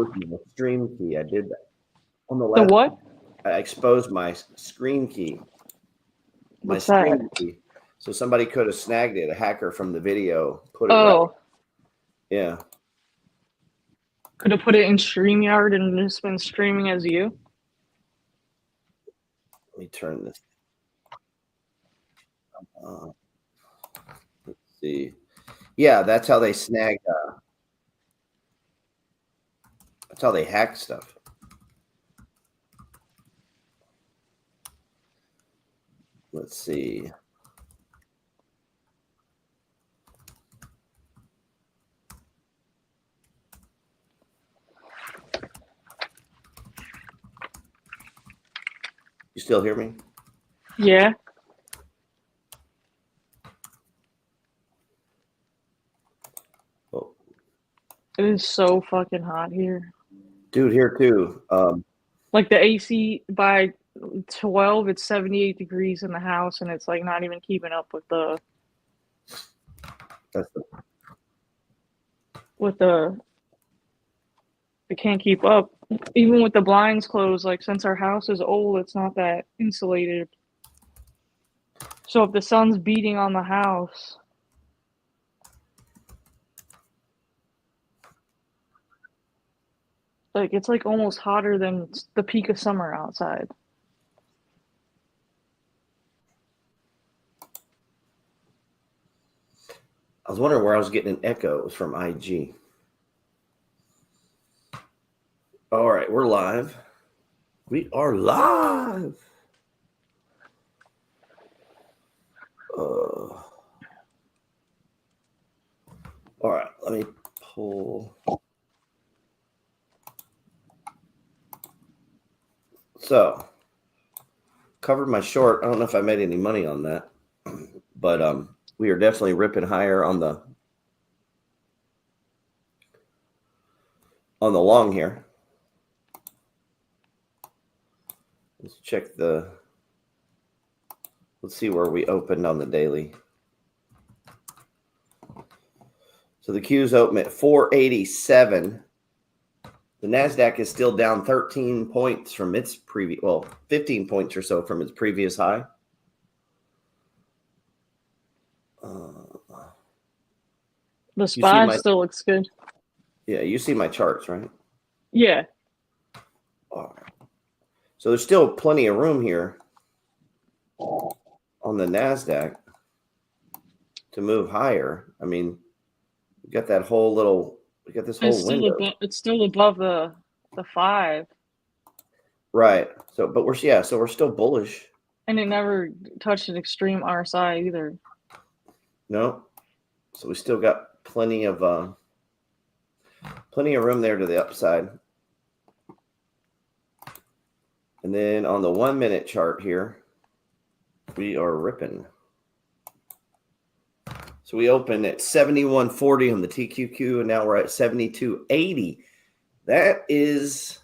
exposed my stream key. I did that on the The last. what? I exposed my screen key. My What's that? screen key. So somebody could have snagged it. A hacker from the video put it. Oh, Right. Yeah. could have put it in StreamYard and just been streaming as you. Let me turn this. Let's see. Yeah, that's how they snag. That's how they hack stuff. Let's see. You still hear me? Yeah. Oh, It is so fucking hot here. dude, here too. Like the AC by 12, it's 78 degrees in the house, and it's like not even keeping up with the That's it can't keep up. Even with the blinds closed, like since our house is old, it's not that insulated. So if the sun's beating on the house, like it's like almost hotter than the peak of summer outside. I was wondering where I was getting an echo. It was from IG. All right, we're live. We are live. All right, let me pull. So, covered my short. I don't know if I made any money on that, but we are definitely ripping higher on the long here. Let's check the. Let's see where we opened on the daily. So the Q's open at 487. The NASDAQ is still down 13 points from its previous, 15 points or so from its previous high. The SPY still looks good. Yeah, you see my charts, right? Yeah. All right. So there's still plenty of room here on the NASDAQ to move higher. I mean, we got that whole little, we got this whole window. It's still above the 5. Right. So, but we're still bullish. And it never touched an extreme RSI either. No. So we still got plenty of room there to the upside. And then on the 1 minute chart here, we are ripping. So we opened at 71.40 on the TQQ, and now we're at 72.80. That is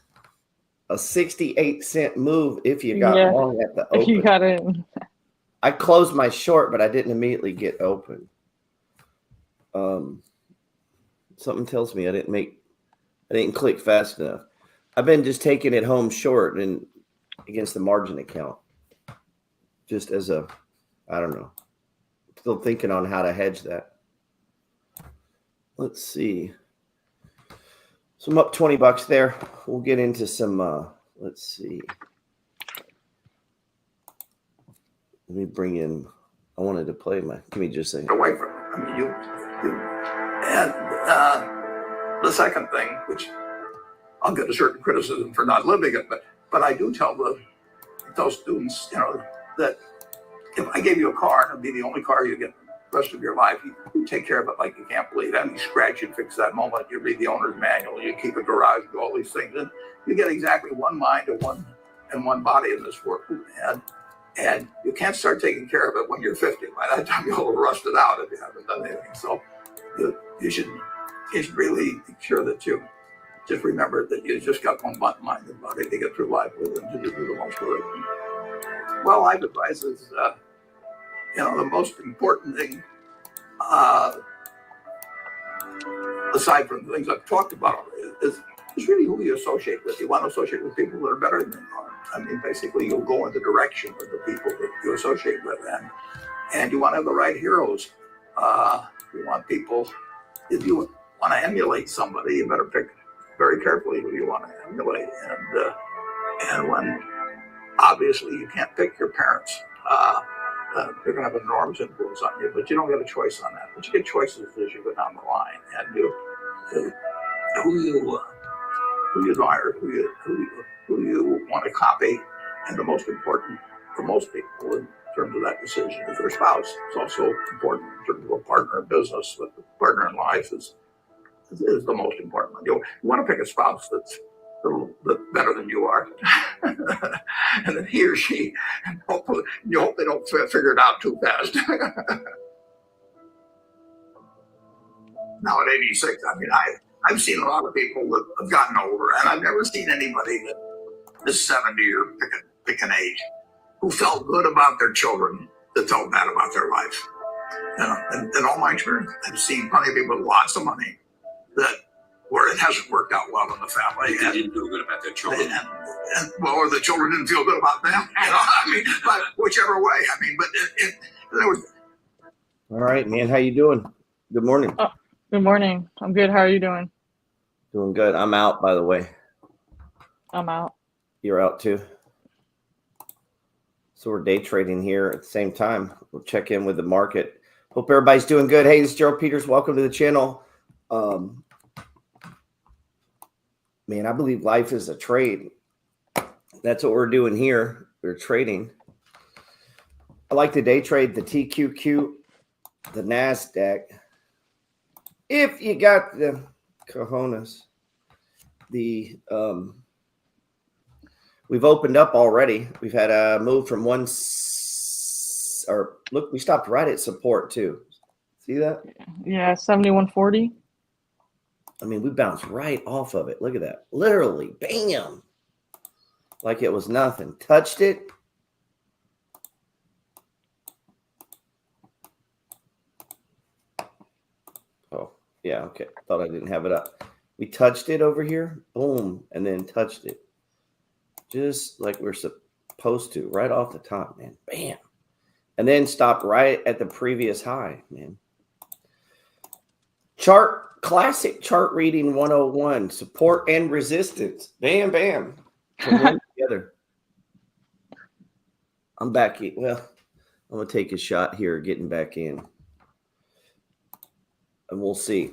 a 68-cent move if you got long at the open. If you got in. I closed my short, but I didn't immediately get open. Something tells me I didn't click fast enough. I've been just taking it home short and against the margin account. Just as I don't know. Still thinking on how to hedge that. Let's see. So I'm up $20 there. We'll get into some, let's see. Let me bring in, I wanted to play give me just a second. Away from it. I mean, you and the second thing, which I'll get a certain criticism for not living it, but I do tell those students, that if I gave you a car and it'd be the only car you get the rest of your life, you take care of it like you can't believe it. You scratch, you fix that moment, you read the owner's manual, you keep a garage, do all these things, and you get exactly one mind and one body in this world. And you can't start taking care of it when you're 50. By that time, you'll have rusted out if you haven't done anything. So you should really be sure that you just remember that you just got one mind and body to get through life with and to do the most of it. Well, life advice is, the most important thing, aside from the things I've talked about, is is really who you associate with. You want to associate with people that are better than you are. I mean, basically, you'll go in the direction of the people that you associate with, and you want to have the right heroes. You want people. If you want to emulate somebody, you better pick very carefully who you want to emulate. And when obviously you can't pick your parents, they're going to have an enormous influence on you, but you don't get a choice on that. But you get choices as you go down the line, and who you admire, who you want to copy, and the most important for most people in terms of that decision is their spouse. It's also important in terms of a partner in business, but the partner in life is the most important one. You want to pick a spouse that's a little bit better than you are, and then he or she, and hopefully, you hope they don't figure it out too fast. Now at 86, I mean, I've seen a lot of people that have gotten older, and I've never seen anybody that is 70 or pick an age who felt good about their children that felt bad about their life. You know, and in all my experience, I've seen plenty of people with lots of money where it hasn't worked out well in the family. They didn't feel good about their children. Or the children didn't feel good about them. You know, I mean, but whichever way. I mean, but there was. All right, man. How you doing? Good morning. Oh, good morning. I'm good. How are you doing? Doing good. I'm out, by the way. I'm out. You're out too. So we're day trading here at the same time. We'll check in with the market. Hope everybody's doing good. Hey, this is Gerald Peters. Welcome to the channel. Man, I believe life is a trade. That's what we're doing here. We're trading. I like to day trade the TQQ, the NASDAQ. If you got the cojones, we've opened up already. We've had a move from look, we stopped right at support too. See that? Yeah, 71.40. I mean, we bounced right off of it. Look at that. Literally, bam. Like it was nothing. Touched it. Oh, yeah, okay. Thought I didn't have it up. We touched it over here. Boom. And then touched it. Just like we're supposed to. Right off the top, man. Bam. And then stopped right at the previous high, man. Classic chart reading 101. Support and resistance. Bam, bam. Together. I'm back in. Well, I'm going to take a shot here getting back in. And we'll see.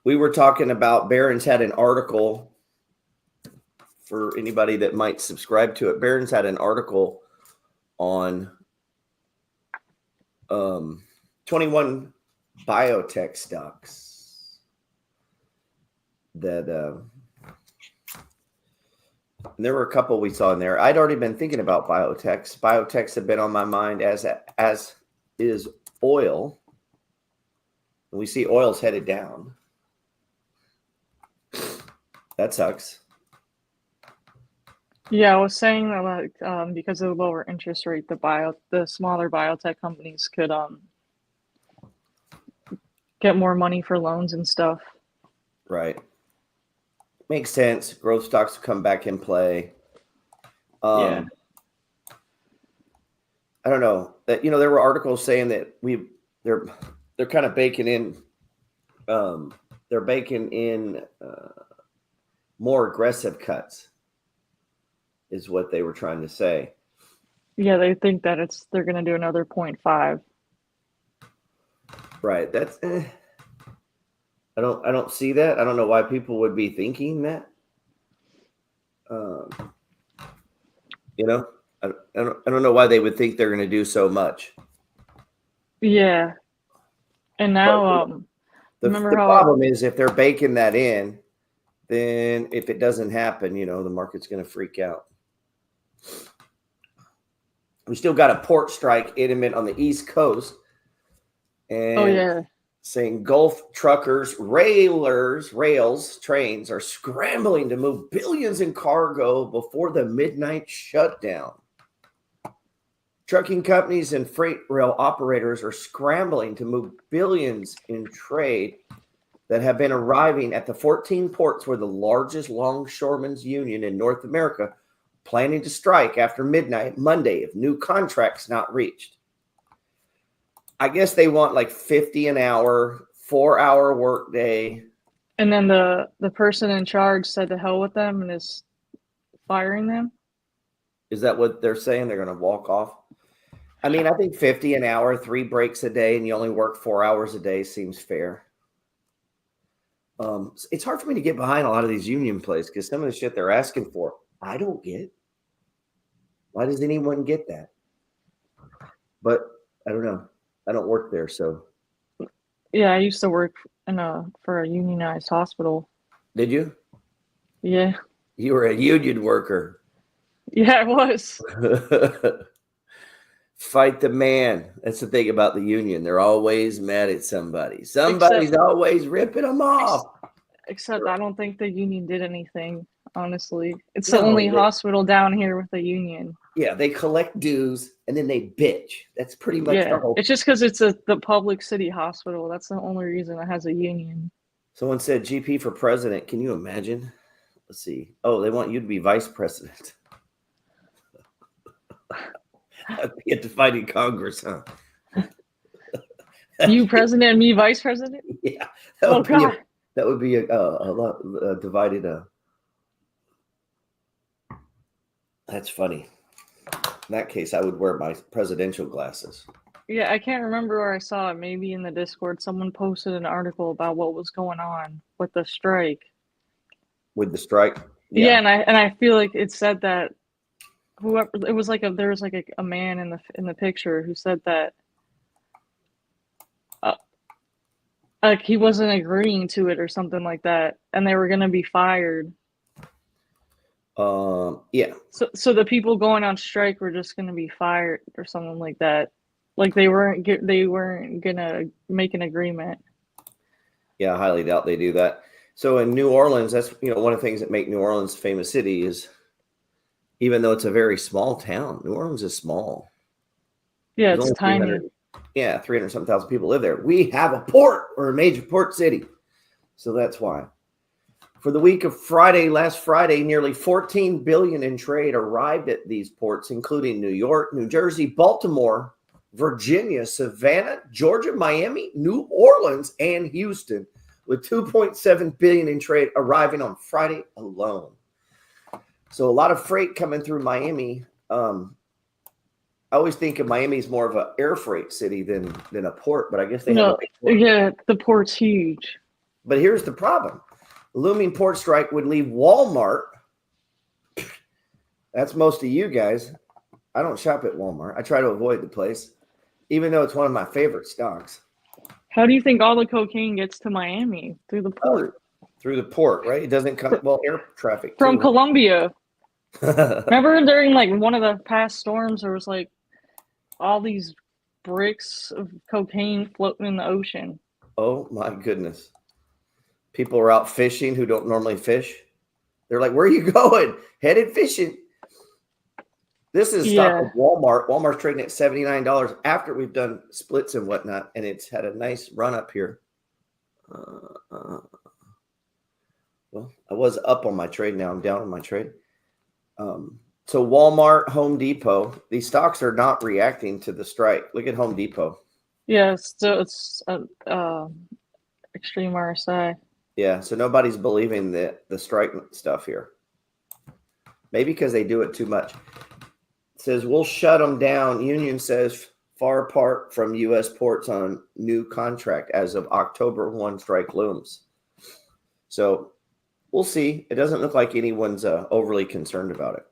We were talking about, Barron's had an article for anybody that might subscribe to it. Barron's had an article on 21 biotech stocks that and there were a couple we saw in there. I'd already been thinking about biotechs. Biotechs have been on my mind as is oil. And we see oil's headed down. That sucks. Yeah, I was saying that like because of the lower interest rate, the smaller biotech companies could get more money for loans and stuff. Right. Makes sense. Growth stocks come back in play. Yeah. I don't know that, there were articles saying that they're kind of baking in, more aggressive cuts is what they were trying to say. Yeah, they think that they're going to do another 0.5. Right. That's I don't see that. I don't know why people would be thinking that. I don't know why they would think they're going to do so much. Yeah. And now The remember how problem is if they're baking that in, then if it doesn't happen, the market's going to freak out. We still got a port strike imminent on the East Coast. And saying Gulf truckers, rails, trains are scrambling to move billions in cargo before the midnight shutdown. Trucking companies and freight rail operators are scrambling to move billions in trade that have been arriving at the 14 ports where the largest longshoremen's union in North America planning to strike after midnight Monday if new contracts not reached. I guess they want like 50 an hour, 4-hour workday. And then the person in charge said to hell with them and is firing them. Is that what they're saying? They're going to walk off? I mean, I think 50 an hour, 3 breaks a day, and you only work 4 hours a day seems fair. It's hard for me to get behind a lot of these union plays because some of the shit they're asking for, I don't get. Why does anyone get that? But I don't know. I don't work there, so. Yeah, I used to work for a unionized hospital. Did you? Yeah. You were a union worker. Yeah, I was. Fight the man. That's the thing about the union. They're always mad at somebody. Somebody's always ripping them off. Except I don't think the union did anything, honestly. It's the only hospital down here with a union. Yeah, they collect dues and then they bitch. That's pretty much the whole. It's just because it's the public city hospital. That's the only reason it has a union. Someone said GP for president. Can you imagine? Let's see. Oh, they want you to be vice president. That'd be a divided Congress, huh? You president and me vice president? Yeah. God. That would be a lot divided. That's funny. In that case, I would wear my presidential glasses. Yeah, I can't remember where I saw it. Maybe in the Discord, someone posted an article about what was going on with the strike. With the strike? Yeah, and I feel like it said that whoever it was like there was like a man in the picture who said that like he wasn't agreeing to it or something like that, and they were gonna be fired. Yeah. So the people going on strike were just gonna be fired or something like that. Like they weren't gonna make an agreement. Yeah, I highly doubt they do that. So in New Orleans, that's one of the things that make New Orleans a famous city is, even though it's a very small town, New Orleans is small. Yeah, it's tiny. 300-something thousand people live there. We have a port. We're a major port city. So that's why. For the week of last Friday, nearly $14 billion in trade arrived at these ports, including New York, New Jersey, Baltimore, Virginia, Savannah, Georgia, Miami, New Orleans, and Houston, with $2.7 billion in trade arriving on Friday alone. So a lot of freight coming through Miami. I always think of Miami as more of an air freight city than a port, but I guess they have a big port. Yeah, the port's huge. But here's the problem. The looming port strike would leave Walmart. That's most of you guys. I don't shop at Walmart. I try to avoid the place, even though it's one of my favorite stocks. How do you think all the cocaine gets to Miami? Through the port. Through the port, right? It doesn't come, air traffic. From Colombia. Remember during like one of the past storms, there was like all these bricks of cocaine floating in the ocean. Oh my goodness. People are out fishing who don't normally fish. They're like, where are you going? Headed fishing. This is stock of Walmart. Walmart's trading at $79 after we've done splits and whatnot, and it's had a nice run up here. Well, I was up on my trade. Now I'm down on my trade. So Walmart, Home Depot, these stocks are not reacting to the strike. Look at Home Depot. Yeah, so it's extreme RSI. Yeah, so nobody's believing the strike stuff here. Maybe because they do it too much. It says, we'll shut them down. Union says far apart from U.S. ports on new contract as of October 1 strike looms. So we'll see. It doesn't look like anyone's overly concerned about it.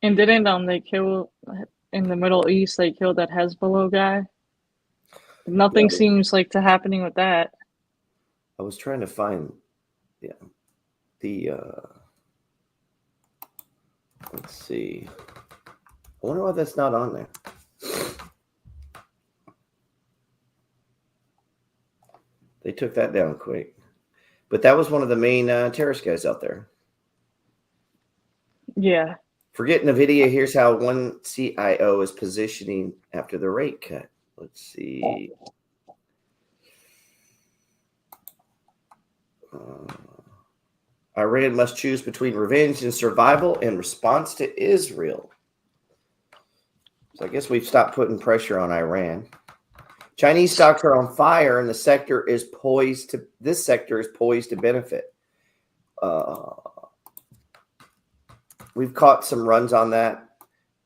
And didn't they kill in the Middle East? They killed that Hezbollah guy. Nothing seems like to happening with that. I was trying to find, let's see. I wonder why that's not on there. They took that down quick. But that was one of the main terrorist guys out there. Yeah. Forgetting the video, here's how one CIO is positioning after the rate cut. Let's see. Iran must choose between revenge and survival in response to Israel. So I guess we've stopped putting pressure on Iran. Chinese stocks are on fire, and this sector is poised to benefit. We've caught some runs on that.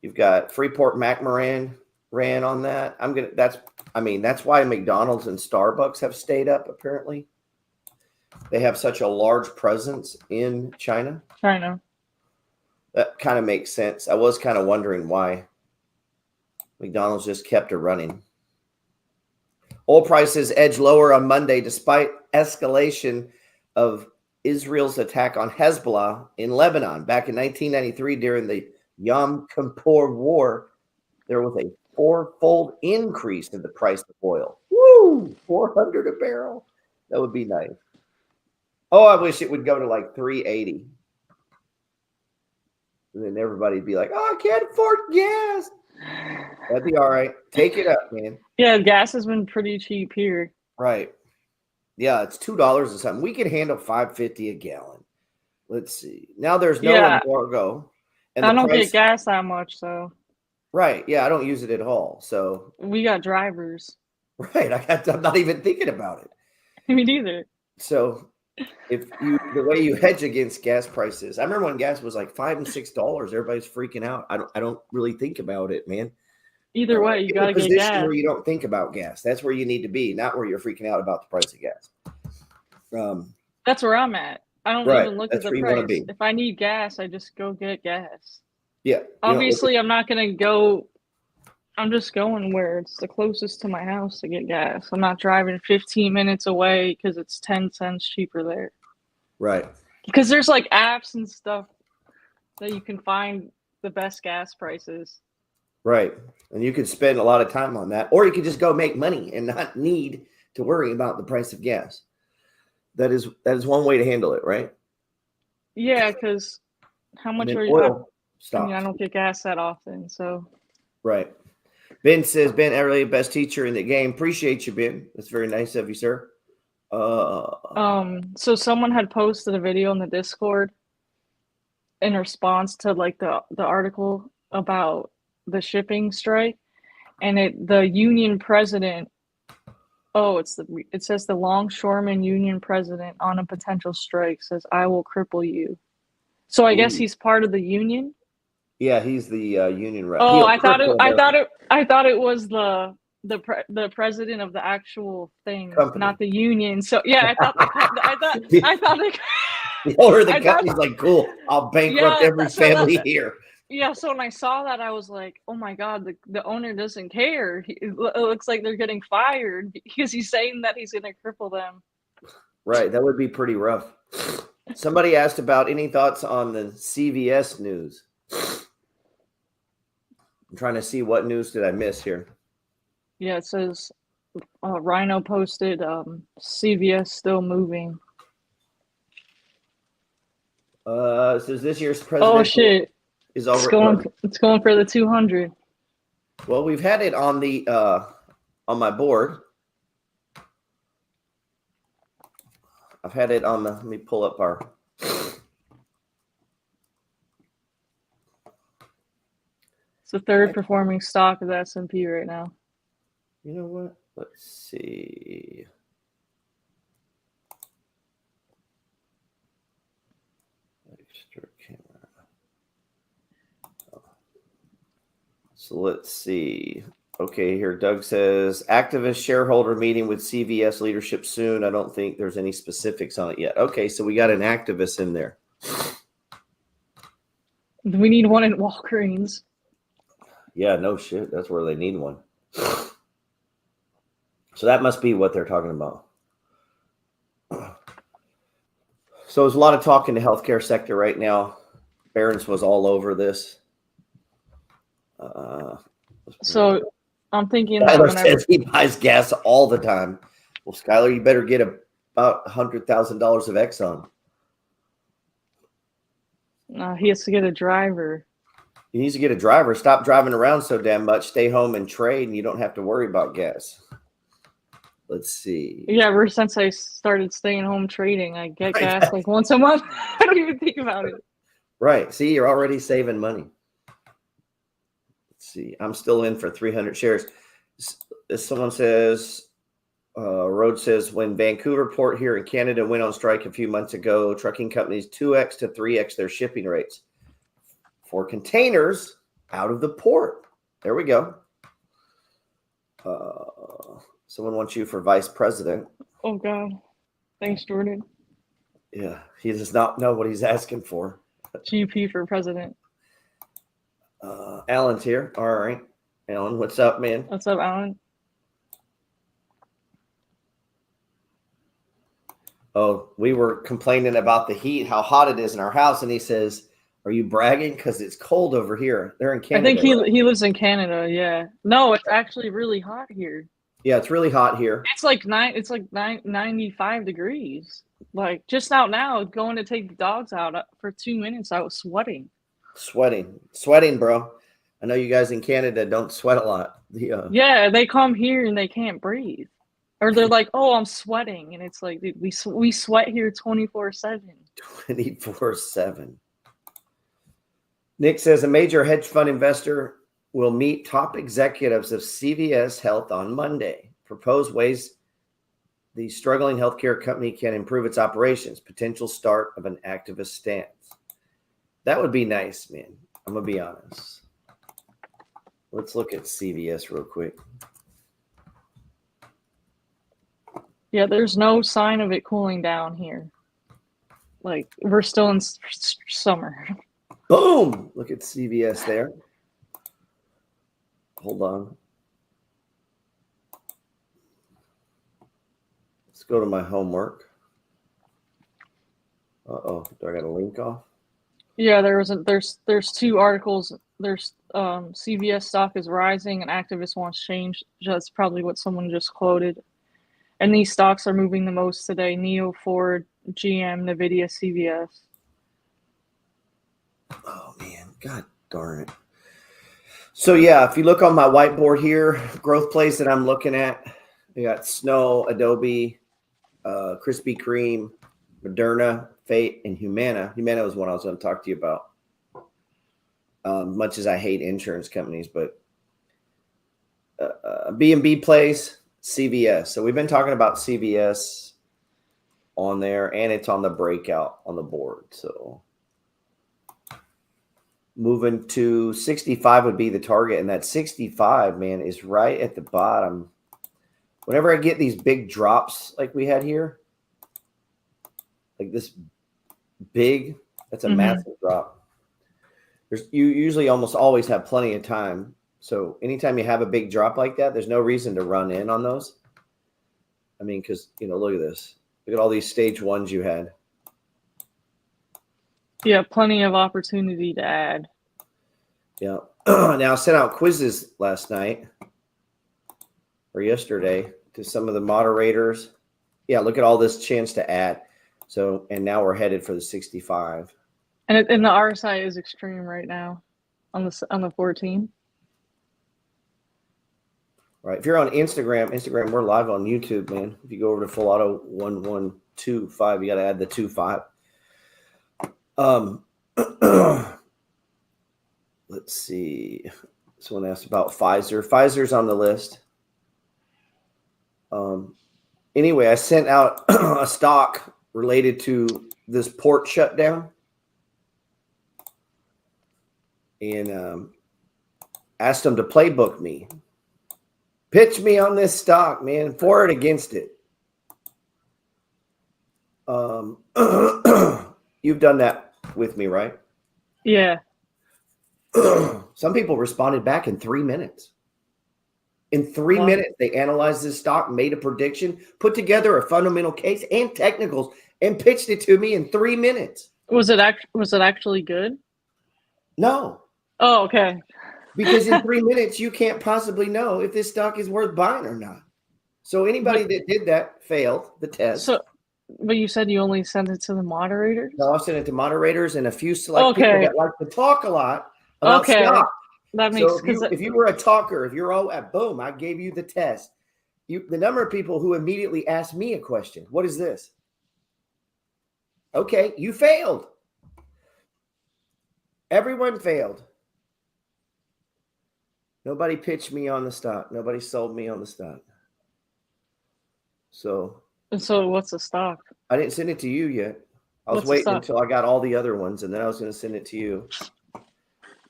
You've got Freeport-McMoRan ran on that. That's why McDonald's and Starbucks have stayed up, apparently. They have such a large presence in China. China. That kind of makes sense. I was kind of wondering why McDonald's just kept it running. Oil prices edged lower on Monday despite escalation of Israel's attack on Hezbollah in Lebanon. Back in 1993, during the Yom Kippur War, there was a four-fold increase in the price of oil. Woo! 400 a barrel. That would be nice. Oh, I wish it would go to like 380. And then everybody'd be like, oh, I can't afford gas. That'd be all right. Take it up, man. Yeah, gas has been pretty cheap here. Right. Yeah, it's $2 or something. We can handle $5.50 a gallon. Let's see. Now there's no embargo. And I don't get gas that much, so. Right. Yeah, I don't use it at all. So we got drivers. Right. I'm not even thinking about it. Me neither. So the way you hedge against gas prices, I remember when gas was like $5 and $6, everybody's freaking out. I don't really think about it, man. Either way, you gotta get gas. Where you don't think about gas. That's where you need to be, not where you're freaking out about the price of gas. That's where I'm at. I don't even look at the price. If I need gas, I just go get gas. Yeah. Obviously, I'm not gonna go. I'm just going where it's the closest to my house to get gas. I'm not driving 15 minutes away because it's 10 cents cheaper there. Right. Because there's like apps and stuff that you can find the best gas prices. Right. And you could spend a lot of time on that. Or you could just go make money and not need to worry about the price of gas. That is one way to handle it, right? Yeah, because how much are you? I don't get gas that often, so. Right. Ben says, Ben Everly, best teacher in the game. Appreciate you, Ben. That's very nice of you, sir. So someone had posted a video in the Discord in response to like the article about the shipping strike, and the union president. It says the longshoreman union president on a potential strike says, "I will cripple you." So I guess he's part of the union. Yeah, he's the union rep. Oh, I thought it was the president of the actual thing, company. Not the union. So yeah, I thought the owner of the company's like, cool, I'll bankrupt every family here. Yeah, so when I saw that, I was like, oh my God, the owner doesn't care. It looks like they're getting fired because he's saying that he's going to cripple them. Right, that would be pretty rough. Somebody asked about any thoughts on the CVS news. I'm trying to see what news did I miss here. Yeah, it says Rhino posted CVS still moving. It says this year's presidential. Oh shit! Is over. It's going for the 200. Well, we've had it on the on my board. I've had it on the. Let me pull up our. It's the third performing stock of the S&P right now. You know what? Let's see. Extra camera. So let's see. Okay, here Doug says activist shareholder meeting with CVS leadership soon. I don't think there's any specifics on it yet. Okay, so we got an activist in there. We need one in Walgreens. Yeah, no shit. That's where they need one. So that must be what they're talking about. So there's a lot of talk in the healthcare sector right now. Barron's was all over this. So I'm thinking Skylar says he buys gas all the time. Well, Skylar, you better get about $100,000 of Exxon. He has to get a driver. He needs to get a driver. Stop driving around so damn much. Stay home and trade, and you don't have to worry about gas. Let's see. Yeah, ever since I started staying home trading, I get Right. gas like once a month. I don't even think about it. Right. See, you're already saving money. Let's see. I'm still in for 300 shares. Someone says, Road says, when Vancouver Port here in Canada went on strike a few months ago, trucking companies 2x to 3x their shipping rates for containers out of the port. There we go. Someone wants you for vice president. Oh God. Thanks, Jordan. Yeah, he does not know what he's asking for. GP for president. Alan's here. All right. Alan, what's up, man? What's up, Alan? Oh, we were complaining about the heat, how hot it is in our house. And he says, are you bragging? Because it's cold over here. They're in Canada. I think he lives in Canada. Yeah. No, it's actually really hot here. Yeah, it's really hot here. It's like 95 degrees. Like just out now, going to take the dogs out for 2 minutes, I was sweating. Sweating, bro. I know you guys in Canada don't sweat a lot. Yeah, they come here and they can't breathe. Or they're like, oh, I'm sweating. And it's like, dude, we sweat here 24/7. 24/7. Nick says a major hedge fund investor will meet top executives of CVS Health on Monday. Propose ways the struggling healthcare company can improve its operations. Potential start of an activist stance. That would be nice, man. I'm going to be honest. Let's look at CVS real quick. Yeah, there's no sign of it cooling down here. Like, we're still in summer. Boom! Look at CVS there. Hold on. Let's go to my homework. Uh-oh. Do I got a link off? Yeah, there's two articles. There's CVS stock is rising and activist wants change. That's probably what someone just quoted. And these stocks are moving the most today. NEO, Ford, GM, NVIDIA, CVS. Oh, man. God darn it. So, yeah, if you look on my whiteboard here, growth plays that I'm looking at, we got Snow, Adobe, Krispy Kreme, Moderna, Fate, and Humana. Humana was one I was going to talk to you about. Much as I hate insurance companies, but B&B plays CVS. So we've been talking about CVS on there, and it's on the breakout on the board. So moving to 65 would be the target, and that 65, man, is right at the bottom. Whenever I get these big drops like we had here, like this big, that's a massive drop. You usually almost always have plenty of time. So anytime you have a big drop like that, there's no reason to run in on those. I mean, because, look at this. Look at all these stage ones you had. Yeah, plenty of opportunity to add. Yeah. Now, I sent out quizzes last night or yesterday to some of the moderators. Yeah, look at all this chance to add. So, and now we're headed for the 65. And the RSI is extreme right now on the 14. Right. If you're on Instagram, we're live on YouTube, man. If you go over to Full Auto 1125, you got to add the 25. Let's see. Someone asked about Pfizer. Pfizer's on the list. Anyway, I sent out a stock related to this port shutdown. And asked them to playbook me. Pitch me on this stock, man, for it, against it. You've done that with me, right? Yeah. Some people responded back in 3 minutes. In 3 minutes, they analyzed this stock, made a prediction, put together a fundamental case and technicals, and pitched it to me in 3 minutes. Was it actually good? No. Oh, okay. Because in 3 minutes, you can't possibly know if this stock is worth buying or not. So anybody that did that failed the test. So, but you said you only sent it to the moderators? No, I sent it to moderators and a few select people that like to talk a lot about stock. That makes so if you were a talker, if you're all at boom, I gave you the test. the number of people who immediately ask me a question. What is this? Okay, you failed. Everyone failed. Nobody pitched me on the stock. Nobody sold me on the stock. So what's the stock? I didn't send it to you yet. I was waiting until I got all the other ones, and then I was going to send it to you.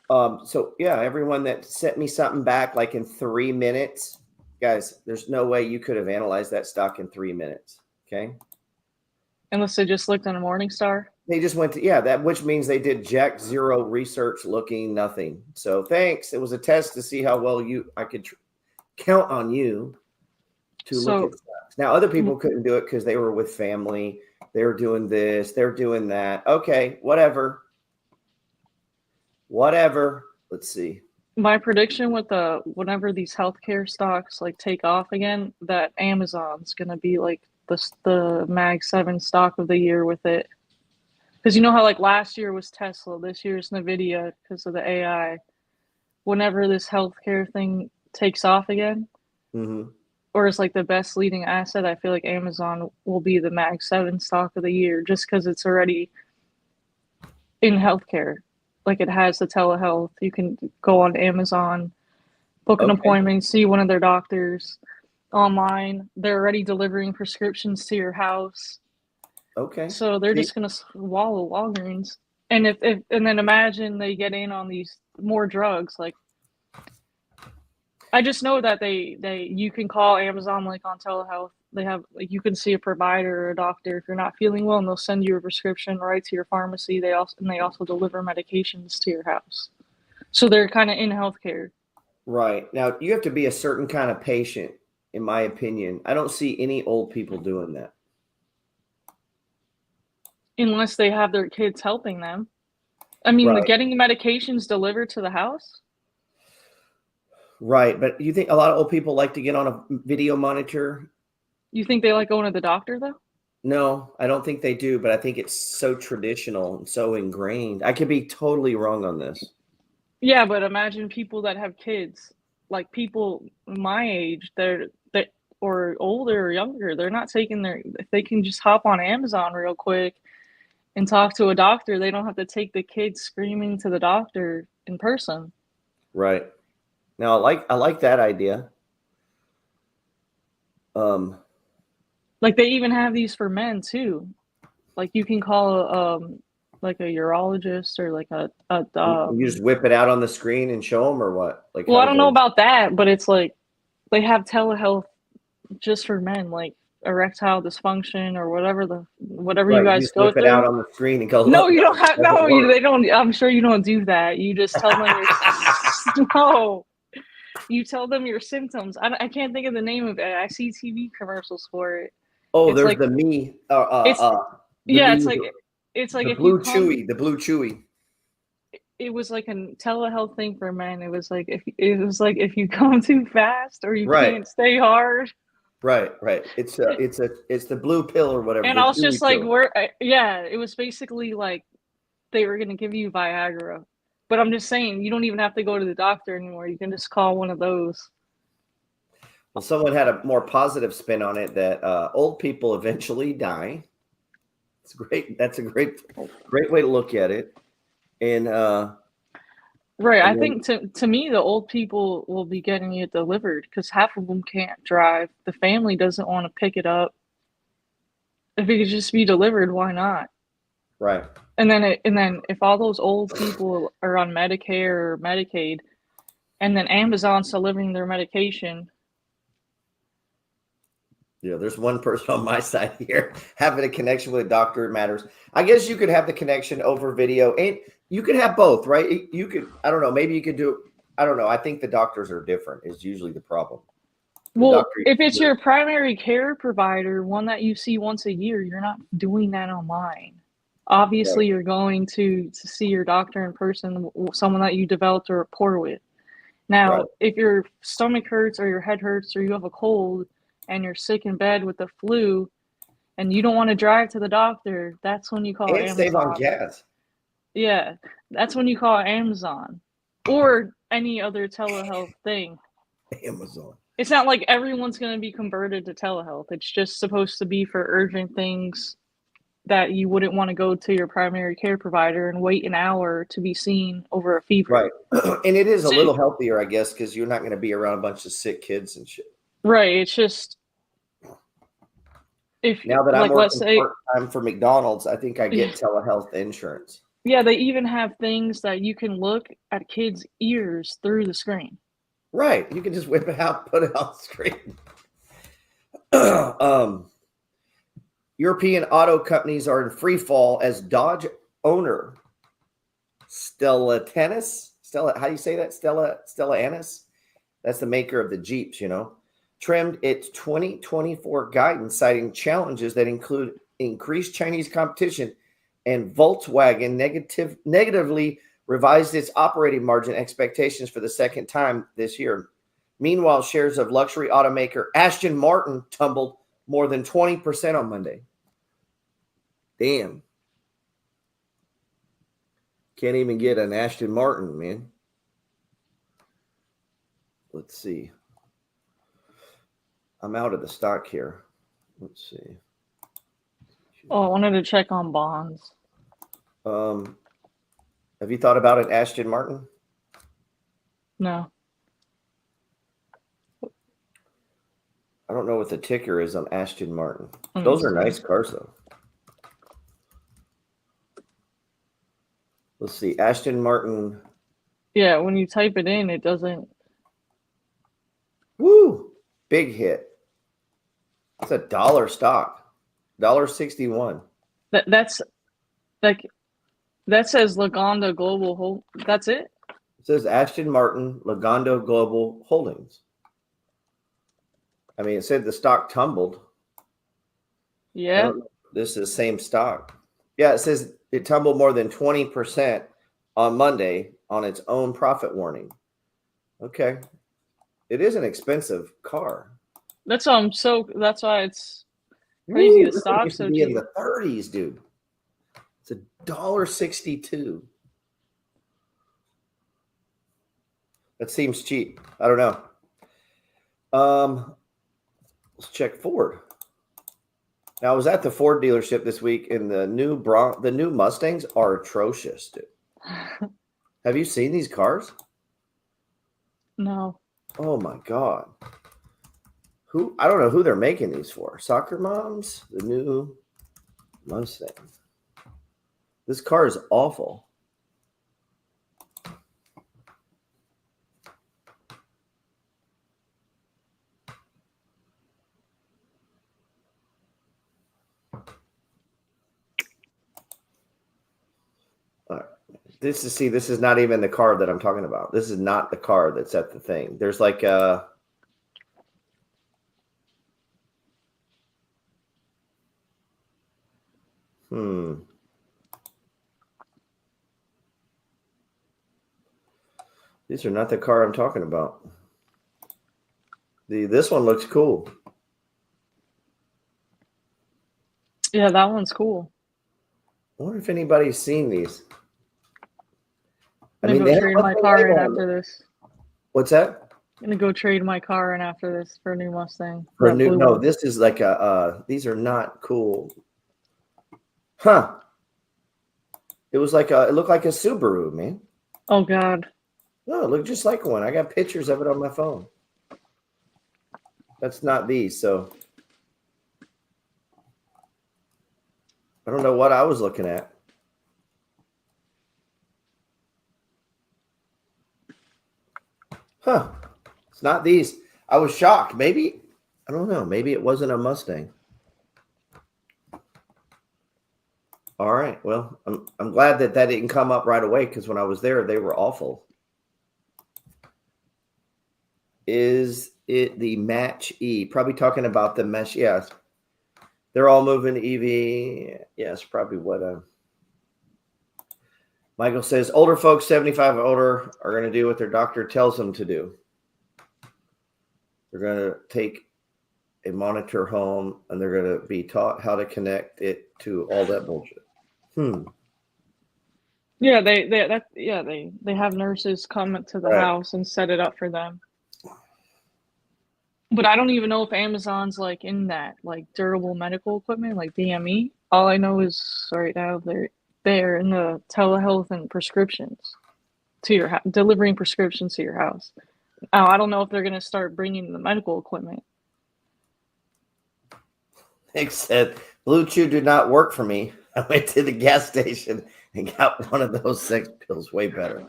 So yeah, everyone that sent me something back like in 3 minutes, guys, there's no way you could have analyzed that stock in 3 minutes. Okay. Unless they just looked on a Morningstar. They just went to, that, which means they did jack zero research, looking nothing. So thanks. It was a test to see how well I could count on you to look at stocks. Now, other people couldn't do it because they were with family. They were doing this. They're doing that. Okay, whatever. Let's see. My prediction with whenever these healthcare stocks like take off again, that Amazon's gonna be like the Mag 7 stock of the year with it. Because you know how like last year was Tesla, this year's Nvidia because of the AI. Whenever this healthcare thing takes off again, or is like the best leading asset, I feel like Amazon will be the Mag 7 stock of the year just because it's already in healthcare. Like it has the telehealth. You can go on Amazon, book an appointment, see one of their doctors online. They're already delivering prescriptions to your house. Okay. So they're just gonna swallow Walgreens. And if and then imagine they get in on these more drugs. Like I just know that you can call Amazon like on telehealth. They have like you can see a provider or a doctor if you're not feeling well, and they'll send you a prescription right to your pharmacy. They also deliver medications to your house. So they're kind of in healthcare. Right. Now you have to be a certain kind of patient, in my opinion. I don't see any old people doing that. Unless they have their kids helping them. I mean, getting medications delivered to the house? Right. But you think a lot of old people like to get on a video monitor? You think they like going to the doctor, though? No, I don't think they do, but I think it's so traditional and so ingrained. I could be totally wrong on this. Yeah, but imagine people that have kids, like people my age, or older or younger, they're not taking if they can just hop on Amazon real quick and talk to a doctor, they don't have to take the kids screaming to the doctor in person. Right. Now I like that idea. Like they even have these for men too. Like you can call like a urologist or like you just whip it out on the screen and show them, or what? Like, well, I don't know about that, but it's like they have telehealth just for men, like erectile dysfunction or whatever you guys go through. Whip it out on the screen and go. No, you don't have. No, they don't. I'm sure you don't do that. You just tell them no. You tell them your symptoms. I can't think of the name of it. I see TV commercials for it. Oh, it's there's like, the me. It's like the if blue chewy. The blue chewy. It was like a telehealth thing for men. It was like if you come too fast or you can't stay hard. Right. It's the blue pill or whatever. And I was just like, it was basically like they were gonna give you Viagra. But I'm just saying, you don't even have to go to the doctor anymore. You can just call one of those. Well, someone had a more positive spin on it that old people eventually die. It's great. That's a great way to look at it. And right, I think to me, the old people will be getting it delivered because half of them can't drive. The family doesn't want to pick it up. If it could just be delivered, why not? Right. And then if all those old people are on Medicare or Medicaid, and then Amazon's delivering their medication. Yeah, there's one person on my side here having a connection with a doctor. It matters. I guess you could have the connection over video, and you could have both, right? You could. I don't know. Maybe you could do it. I don't know. I think the doctors are different. Is usually the problem. Well, if it's your primary care provider, one that you see once a year, you're not doing that online. Obviously, you're going to see your doctor in person, someone that you developed a rapport with. Now, if your stomach hurts or your head hurts or you have a cold and you're sick in bed with the flu and you don't want to drive to the doctor, that's when you call Amazon. Save on gas. Yeah, that's when you call Amazon or any other telehealth thing. Amazon. It's not like everyone's going to be converted to telehealth. It's just supposed to be for urgent things that you wouldn't want to go to your primary care provider and wait an hour to be seen over a fever. Right. And it is a little healthier, I guess, because you're not going to be around a bunch of sick kids and shit. Right. It's just if Now that like I'm let's working say part-time for McDonald's, I think I get telehealth insurance. yeah, they even have things that you can look at kids' ears through the screen. Right. You can just whip it out, put it on screen. European auto companies are in free fall as Dodge owner Stella, how do you say that? Stellantis? That's the maker of the Jeeps, trimmed its 2024 guidance, citing challenges that include increased Chinese competition, and Volkswagen negatively revised its operating margin expectations for the second time this year. Meanwhile, shares of luxury automaker Aston Martin tumbled more than 20% on Monday. Damn. Can't even get an Aston Martin, man. Let's see. I'm out of the stock here. Let's see. Oh, I wanted to check on bonds. Have you thought about an Aston Martin? No. I don't know what the ticker is on Aston Martin. Let me Those are see. nice cars, though. Let's see. Aston Martin. Yeah, when you type it in, it doesn't. Woo! Big hit. It's $1 stock. $1.61. That's like that says Lagonda Global That's it? It says Aston Martin, Lagondo Global Holdings. I mean, it said the stock tumbled. Yeah. This is the same stock. Yeah, it says it tumbled more than 20% on Monday on its own profit warning. Okay. It is an expensive car. That's why it's crazy. The stock's so be in cheap. the 30s, dude. It's $1.62. That seems cheap. I don't know. Let's check Ford. Now, I was at the Ford dealership this week, and the new Mustangs are atrocious, dude. Have you seen these cars? No. Oh my God. I don't know who they're making these for. Soccer moms? The new Mustang. This car is awful. This is not even the car that I'm talking about. This is not the car that's at the thing. There's like a These are not the car I'm talking about. This one looks cool. Yeah, that one's cool. I wonder if anybody's seen these. I'm gonna go trade my car in after this. What's that? I'm gonna go trade my car in after this for a new Mustang. No, this is like these are not cool. Huh. It looked like a Subaru, man. Oh God. No, it looked just like one. I got pictures of it on my phone. That's not these, so I don't know what I was looking at. Huh. It's not these. I was shocked. Maybe, I don't know. Maybe it wasn't a Mustang. All right. Well, I'm glad that didn't come up right away, because when I was there, they were awful. Is it the Match E? Probably talking about the Mesh. Yes. They're all moving to EV. Yes, probably what Michael says. Older folks, 75 or older, are going to do what their doctor tells them to do. They're going to take a monitor home, and they're going to be taught how to connect it to all that bullshit. Yeah, they have nurses come to the house and set it up for them. But I don't even know if Amazon's like in that like durable medical equipment, like DME. All I know is right now they're in the telehealth and prescriptions to your delivering prescriptions to your house. Now, I don't know if they're gonna start bringing the medical equipment. Nick said, Blue Chew did not work for me. I went to the gas station and got one of those sex pills. Way better.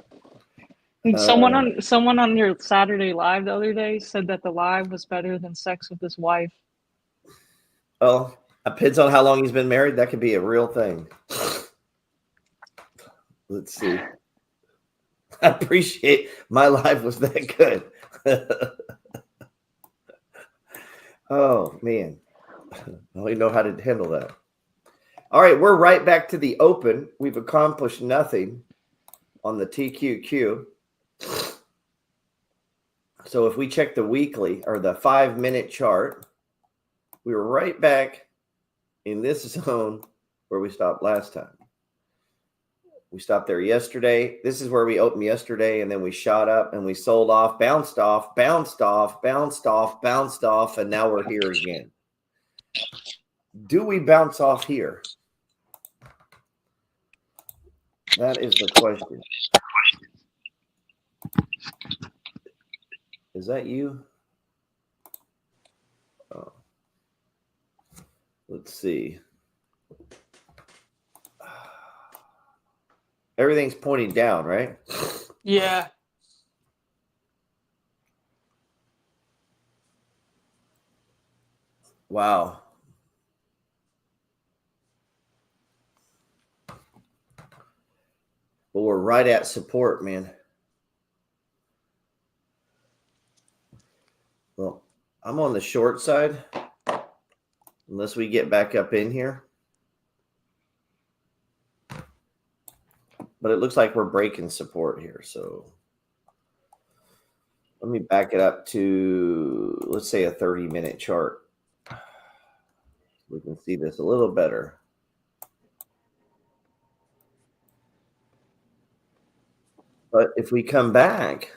And someone on your Saturday live the other day said that the live was better than sex with his wife. Well, it depends on how long he's been married. That could be a real thing. Let's see. I appreciate my life was that good. Oh, man. I don't even know how to handle that. All right, we're right back to the open. We've accomplished nothing on the TQQ. So if we check the weekly or the 5-minute chart, we were right back in this zone where we stopped last time. We stopped there yesterday. This is where we opened yesterday, and then we shot up and we sold off, bounced off, bounced off, bounced off, bounced off, and now we're here again. Do we bounce off here? That is the question. Is that you? Oh. Let's see. Everything's pointing down, right? Yeah. Wow. Well, we're right at support, man. Well, I'm on the short side, unless we get back up in here. But it looks like we're breaking support here. So let me back it up to, let's say, a 30-minute chart. We can see this a little better. But if we come back,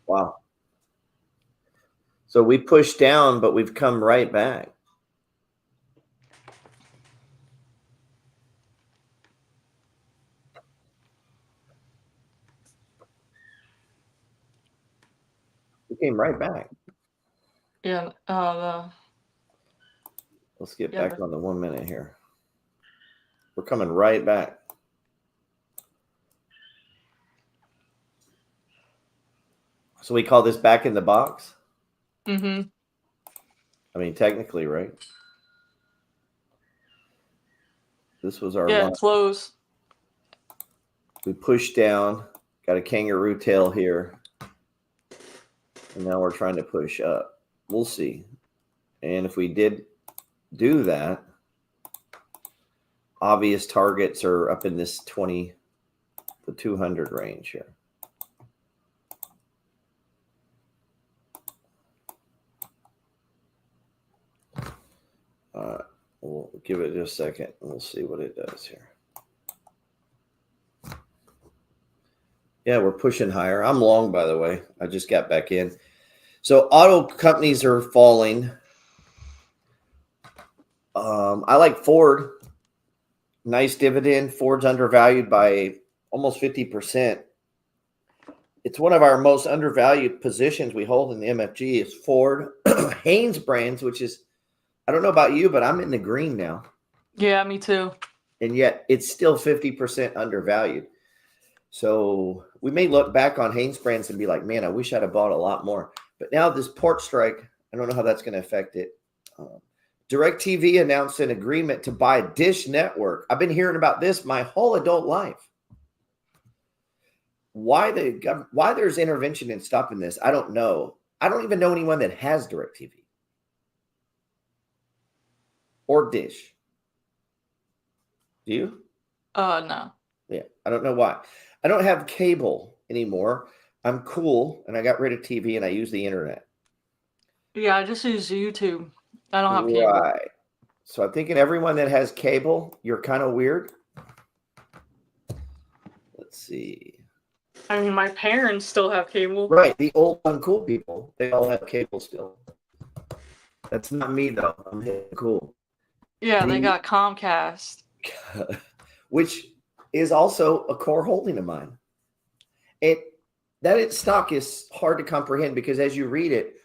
wow. So we pushed down, but we've come right back. We came right back. Yeah. Let's get back on the 1 minute here. We're coming right back. So we call this back in the box? Mm-hmm. I mean, technically, right? This was our one. Close. We pushed down, got a kangaroo tail here. And now we're trying to push up. We'll see. And if we did do that, obvious targets are up in this 20, the 200 range here. We'll give it just a second and we'll see what it does here. Yeah, we're pushing higher. I'm long, by the way. I just got back in. So auto companies are falling. I like Ford. Nice dividend. Ford's undervalued by almost 50%. It's one of our most undervalued positions we hold in the MFG is Ford. Haynes Brands, which is, I don't know about you, but I'm in the green now. Yeah, me too. And yet it's still 50% undervalued. So we may look back on Haynes Brands and be like, man, I wish I'd have bought a lot more. But now this port strike, I don't know how that's going to affect it. DirecTV announced an agreement to buy Dish Network. I've been hearing about this my whole adult life. Why there's intervention in stopping this, I don't know. I don't even know anyone that has DirecTV or Dish. Do you? No. Yeah, I don't know why. I don't have cable anymore. I'm cool, and I got rid of TV, and I use the internet. Yeah, I just use YouTube. I don't have cable. Right. So I'm thinking everyone that has cable, you're kind of weird. Let's see. I mean, my parents still have cable. Right, the old uncool people, they all have cable still. That's not me though. I'm hip and cool. Yeah, they got Comcast. Which is also a core holding of mine. Its stock is hard to comprehend because as you read it,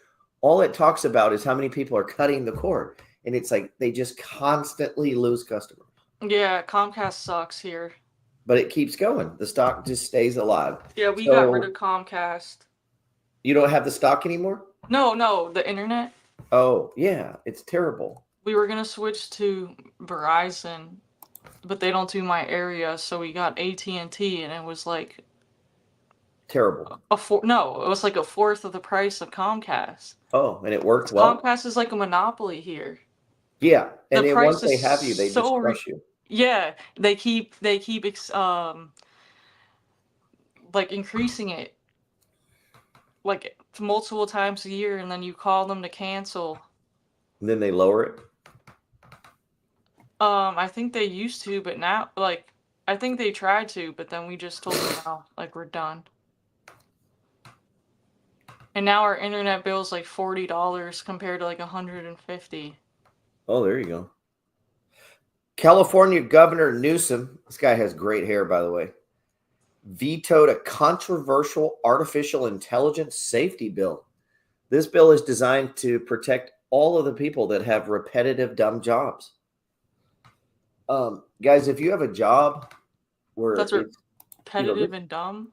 all it talks about is how many people are cutting the cord. And it's like they just constantly lose customers. Yeah, Comcast sucks here. But it keeps going. The stock just stays alive. Yeah, we got rid of Comcast. You don't have the stock anymore? No, the internet. Oh, yeah. It's terrible. We were going to switch to Verizon, but they don't do my area, so we got AT&T, and it was like Terrible. it was like a fourth of the price of Comcast. Oh, and it worked well? Comcast is like a monopoly here. Yeah, and then once price they is have you, they just so crush you. Yeah, they keep like increasing it like multiple times a year, and then you call them to cancel. And then they lower it? I think they used to, but now, like, I think they tried to, but then we just told them now, like, we're done. And now our internet bill is like $40 compared to like $150. Oh, there you go. California Governor Newsom, this guy has great hair, by the way, vetoed a controversial artificial intelligence safety bill. This bill is designed to protect all of the people that have repetitive, dumb jobs. Guys, if you have a job where that's repetitive and dumb,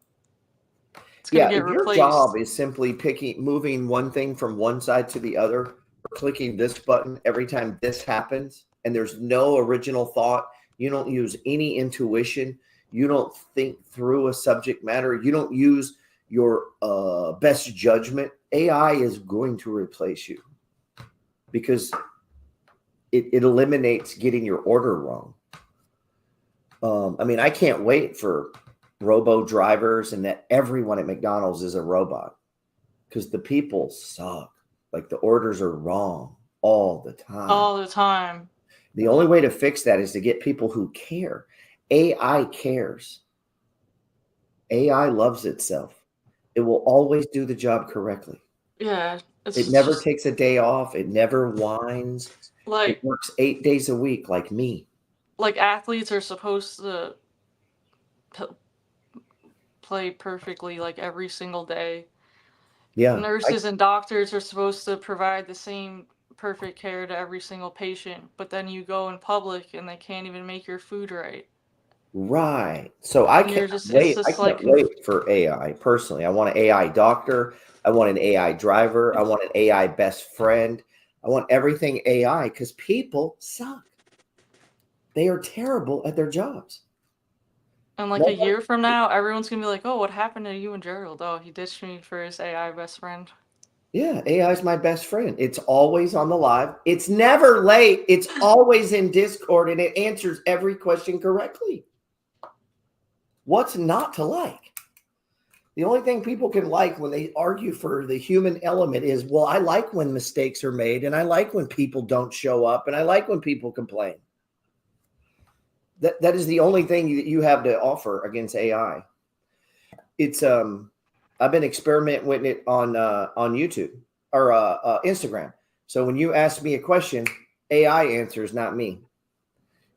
it's gonna get replaced. Your job is simply moving one thing from one side to the other, or clicking this button every time this happens, and there's no original thought. You don't use any intuition. You don't think through a subject matter. You don't use your best judgment. AI is going to replace you because it eliminates getting your order wrong. I mean, I can't wait for robo drivers and that everyone at McDonald's is a robot because the people suck. Like the orders are wrong all the time. All the time. The only way to fix that is to get people who care. AI cares. AI loves itself. It will always do the job correctly. Yeah. It never takes a day off. It never whines. Like, it works 8 days a week like me. Like athletes are supposed to play perfectly like every single day. Yeah. Nurses and doctors are supposed to provide the same perfect care to every single patient, but then you go in public and they can't even make your food right. Right. So I can't wait. I can't wait for AI personally. I want an AI doctor. I want an AI driver. I want an AI best friend. I want everything AI because people suck. They are terrible at their jobs. And like a year from now, everyone's going to be like, oh, what happened to you and Gerald? Oh, he ditched me for his AI best friend. Yeah, AI is my best friend. It's always on the live. It's never late. It's always in Discord, and it answers every question correctly. What's not to like? The only thing people can like when they argue for the human element is, well, I like when mistakes are made, and I like when people don't show up, and I like when people complain. That is the only thing that you have to offer against AI. It's I've been experimenting with it on YouTube or Instagram. So when you ask me a question, AI answers, not me.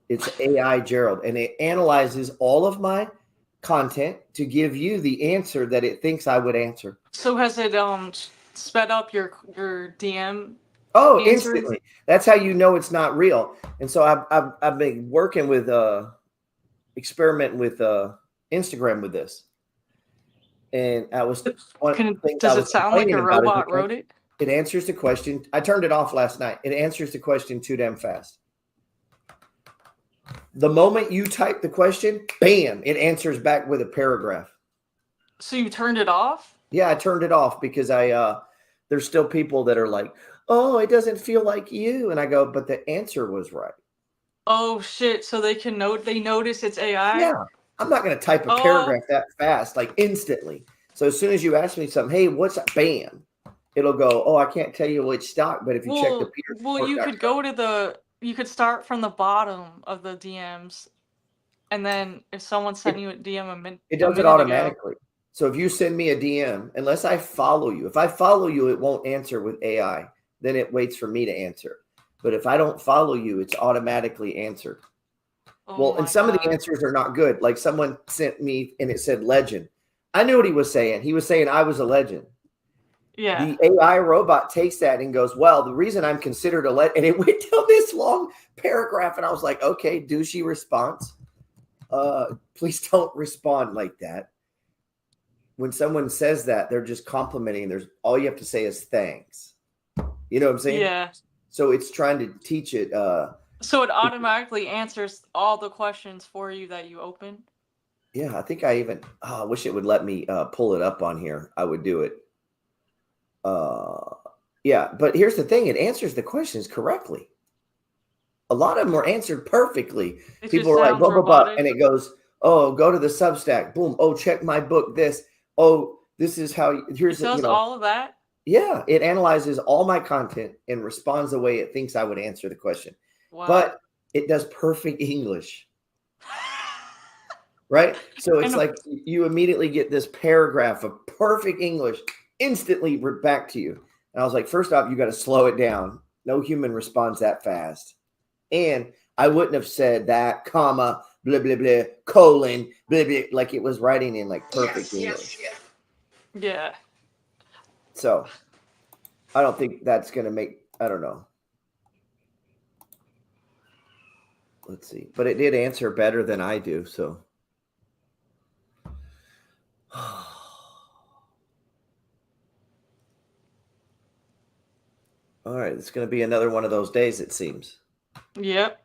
It's AI Gerald, and it analyzes all of my content to give you the answer that it thinks I would answer. So has it sped up your DM? Oh, instantly. That's how you know it's not real. And so I've been working with experimenting with Instagram with this. And I was does it sound like a robot wrote it? It answers the question. I turned it off last night. It answers the question too damn fast. The moment you type the question, bam, it answers back with a paragraph. So you turned it off? Yeah, I turned it off because there's still people that are like, oh, it doesn't feel like you. And I go, but the answer was right. Oh shit. So they notice it's AI? Yeah. I'm not going to type a paragraph that fast, like instantly. So as soon as you ask me something, hey, what's that? Bam. It'll go, oh, I can't tell you which stock, but if you check the Peters. Well, you could go to you could start from the bottom of the DMs And then if someone sent you a DM It does it automatically. So if you send me a DM, unless I follow you, if I follow you, it won't answer with AI. Then it waits for me to answer. But if I don't follow you, it's automatically answered. Well, and some of the answers are not good. Like someone sent me and it said legend. I knew what he was saying. He was saying I was a legend. Yeah. The AI robot takes that and goes, well, the reason I'm considered a legend, and it went down this long paragraph. And I was like, okay, douchey response. Please don't respond like that. When someone says that, they're just complimenting. There's all you have to say is thanks. You know what I'm saying? Yeah. So it's trying to teach it. So it automatically answers all the questions for you that you open? Yeah, I think I even, I wish it would let me pull it up on here. I would do it. Yeah, but here's the thing. It answers the questions correctly. A lot of them were answered perfectly. People are like, blah, blah, blah. And it goes, oh, go to the Substack. Boom. Oh, check my book. This. Oh, this is how, here's, it does all of that? Yeah, it analyzes all my content and responds the way it thinks I would answer the question. Wow. But it does perfect English. Right? So it's like you immediately get this paragraph of perfect English instantly back to you. And I was like, first off, you got to slow it down. No human responds that fast. And I wouldn't have said that, comma, blah, blah, blah, colon, blah, blah, like it was writing in like perfect English. Yeah. So I don't think that's going to make, I don't know. Let's see. But it did answer better than I do. So. All right. It's going to be another one of those days, it seems. Yep.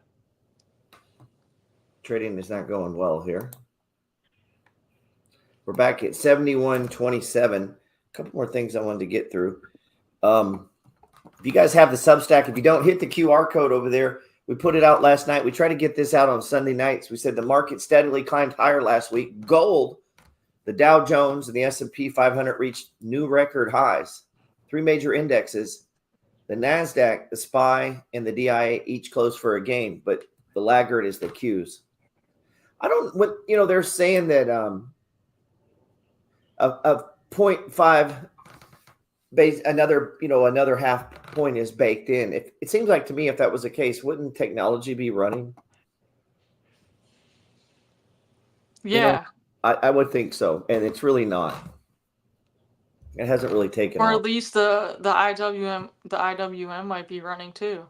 Trading is not going well here. We're back at 71.27. A couple more things I wanted to get through. If you guys have the Substack, if you don't, hit the QR code over there. We put it out last night. We try to get this out on Sunday nights. We said the market steadily climbed higher last week. Gold, the Dow Jones, and the S&P 500 reached new record highs. Three major indexes, the NASDAQ, the SPY, and the DIA each closed for a gain, but the laggard is the Qs. They're saying that a 0.5 base, another half point is baked in. It seems like to me, if that was the case, wouldn't technology be running? Yeah. I would think so. And it's really not. It hasn't really taken off. Or at least the IWM might be running too.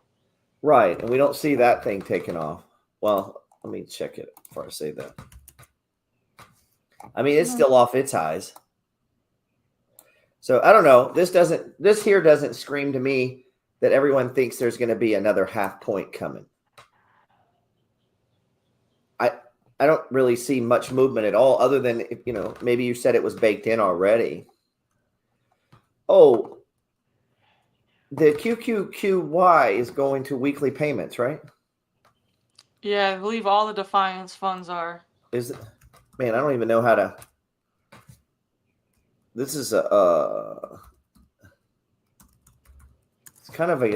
Right. And we don't see that thing taking off. Well, let me check it before I say that. I mean, it's still off its highs. So I don't know. This here doesn't scream to me that everyone thinks there's going to be another half point coming. I don't really see much movement at all, other than, maybe you said it was baked in already. Oh, the QQQY is going to weekly payments, right? Yeah, I believe all the Defiance funds are. Is it? Man, I don't even know how to. This is it's kind of I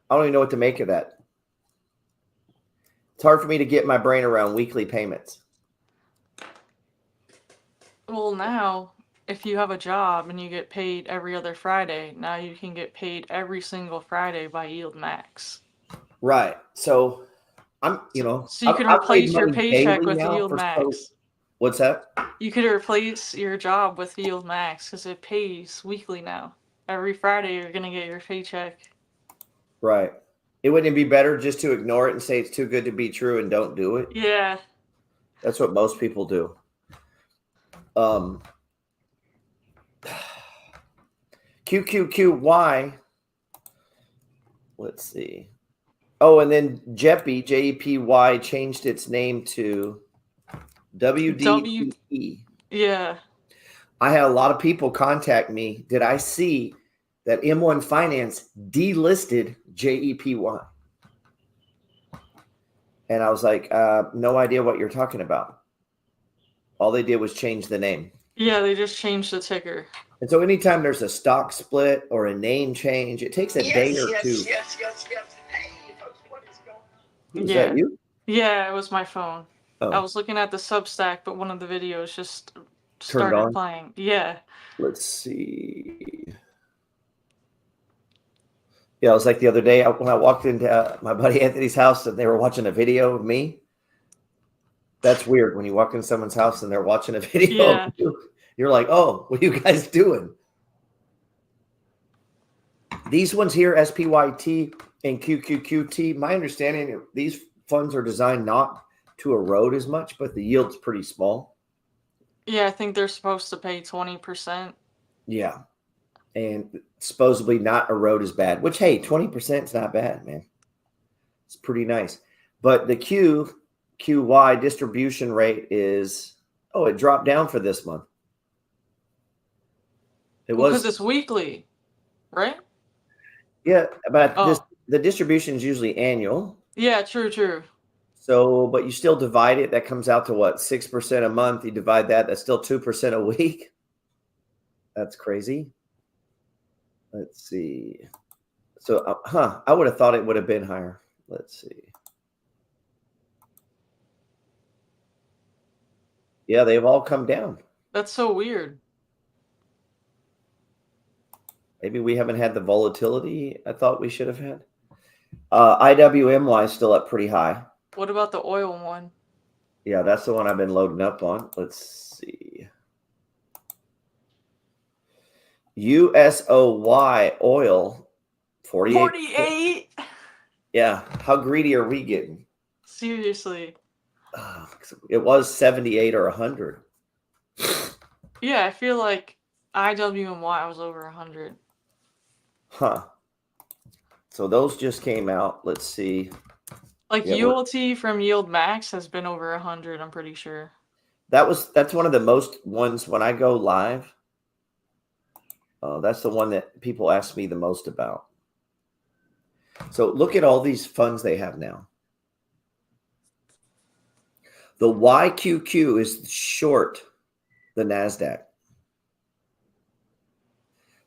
don't even know what to make of that. It's hard for me to get my brain around weekly payments. Well, now, if you have a job and you get paid every other Friday, now you can get paid every single Friday by Yield Max. Right. So So you can replace your paycheck with Yield Max. What's that? You could replace your job with Yield Max because it pays weekly now. Every Friday, you're going to get your paycheck. Right. It wouldn't be better just to ignore it and say it's too good to be true and don't do it? Yeah. That's what most people do. QQQY. Let's see. Oh, and then JEPI, JEPY, changed its name to WDE. Yeah. I had a lot of people contact me. Did I see that M1 Finance delisted JEPY? And I was like, no idea what you're talking about. All they did was change the name. Yeah, they just changed the ticker. And so anytime there's a stock split or a name change, it takes a day or two. Yes. Hey, folks, what is going on? Is that you? Yeah, it was my phone. I Oh, was looking at the Substack, but one of the videos just turned started on. playing. Yeah. Let's see. Yeah, it was like the other day when I walked into my buddy Anthony's house and they were watching a video of me. That's weird when you walk in someone's house and they're watching a video of Yeah. you. You're like, oh, what are you guys doing? These ones here, SPYT and QQQT, my understanding, these funds are designed not to erode as much, but the yield's pretty small. Yeah, I think they're supposed to pay 20%. Yeah. And supposedly not erode as bad, which, hey, 20% is not bad, man. It's pretty nice. But the QY distribution rate is, it dropped down for this month. It Well, was, because it's weekly, right? yeah, but Oh. the distribution is usually annual. Yeah, true. So, but you still divide it. That comes out to what, 6% a month. You divide that, that's still 2% a week. That's crazy. Let's see. So, I would have thought it would have been higher. Let's see. Yeah, they've all come down. That's so weird. Maybe we haven't had the volatility I thought we should have had. IWMY is still up pretty high. What about the oil one? Yeah, that's the one I've been loading up on. Let's see. USOY oil, 48. 48? Yeah, how greedy are we getting? Seriously. It was 78 or 100. Yeah, I feel like IWMY was over 100. Huh. So those just came out. Let's see. Like Yeah, ULT from Yield Max has been over 100, I'm pretty sure. That's one of the most ones when I go live. That's the one that people ask me the most about. So look at all these funds they have now. The YQQ is short the NASDAQ.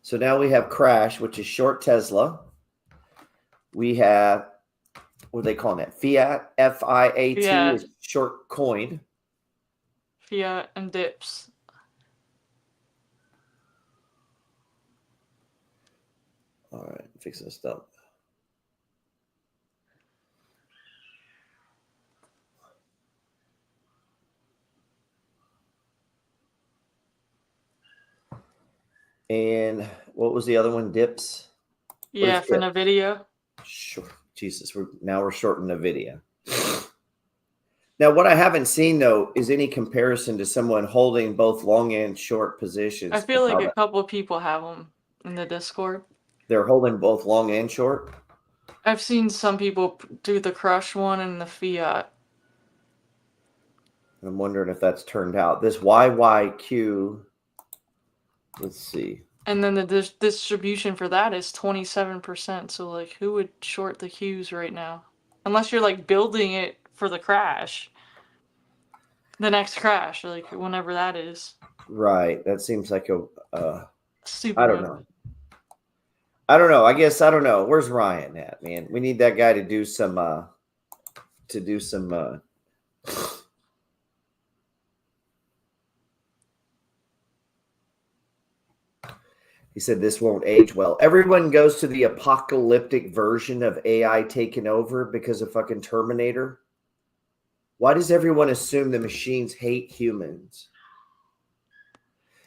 So now we have Crash, which is short Tesla. We have, what are they calling that? Fiat, F-I-A-T, Yeah. is short coin. Fiat and dips. All right, fix this up. And what was the other one? Dips? Yeah, for NVIDIA. Sure. Jesus, we're shorting NVIDIA. Now, what I haven't seen, though, is any comparison to someone holding both long and short positions. I feel like a couple of people have them in the Discord. They're holding both long and short? I've seen some people do the Crush one and the Fiat. I'm wondering if that's turned out. This YYQ, let's see. And then the distribution for that is 27%. So, like, who would short the Qs right now? Unless you're, like, building it for the crash. The next crash, like, whenever that is. Right. That seems like a Super. I don't know. I guess I don't know. Where's Ryan at, man? We need that guy to do some He said this won't age well. Everyone goes to the apocalyptic version of AI taking over because of fucking Terminator. Why does everyone assume the machines hate humans?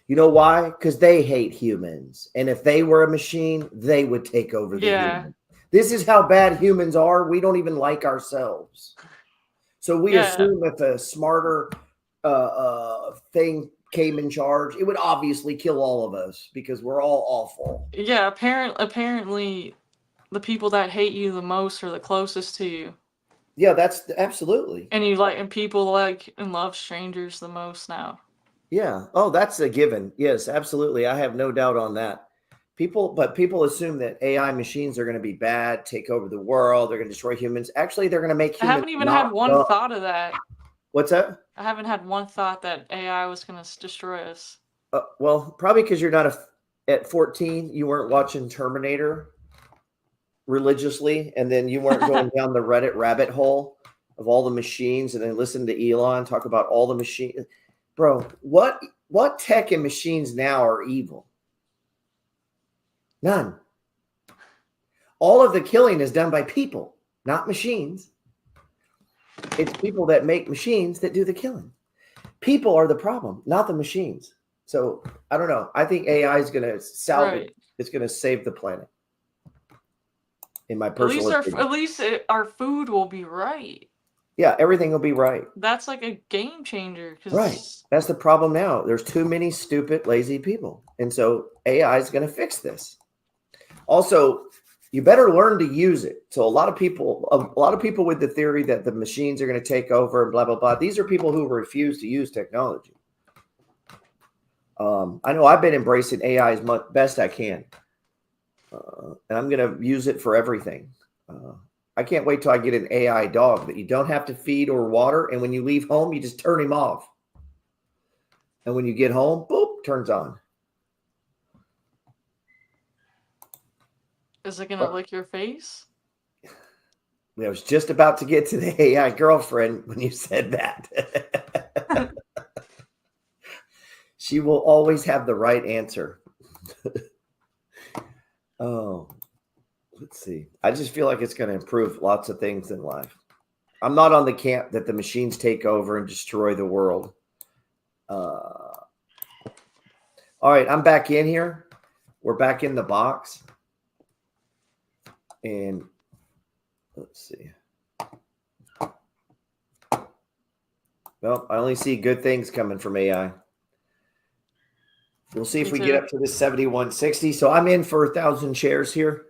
You know why? Because they hate humans. And if they were a machine, they would take over the human. This is how bad humans are. We don't even like ourselves. So we assume if a smarter thing came in charge, it would obviously kill all of us because we're all awful. Yeah, apparently the people that hate you the most are the closest to you. Yeah, that's absolutely. And people like and love strangers the most now. Yeah. Oh, that's a given. Yes, absolutely. I have no doubt on that. People assume that AI machines are going to be bad, take over the world, they're going to destroy humans. Actually, they're going to make humans. I haven't even had one thought of that. What's that? I haven't had one thought that AI was going to destroy us. Well, probably because you're not at 14, you weren't watching Terminator religiously, and then you weren't going down the Reddit rabbit hole of all the machines, and then listen to Elon talk about all the machines. Bro, what tech and machines now are evil? None. All of the killing is done by people, not machines. It's people that make machines that do the killing. People are the problem, not the machines. So I don't know. I think AI is going to salvage. Right. It's going to save the planet. In my personal opinion. At least our food will be right. Yeah, everything will be right. That's like a game changer. Right. That's the problem now. There's too many stupid, lazy people. And so AI is going to fix this. Also, you better learn to use it. So a lot of people with the theory that the machines are going to take over and blah, blah, blah. These are people who refuse to use technology. I know I've been embracing AI as much best I can. And I'm going to use it for everything. I can't wait till I get an AI dog that you don't have to feed or water. And when you leave home, you just turn him off. And when you get home, boop, turns on. Is it gonna lick your face? I was just about to get to the AI girlfriend when you said that. She will always have the right answer. Oh, let's see. I just feel like it's going to improve lots of things in life. I'm not on the camp that the machines take over and destroy the world. All right, I'm back in here. We're back in the box. And let's see. Well, I only see good things coming from AI. We'll see if we get up to the 7160. So I'm in for 1,000 shares here.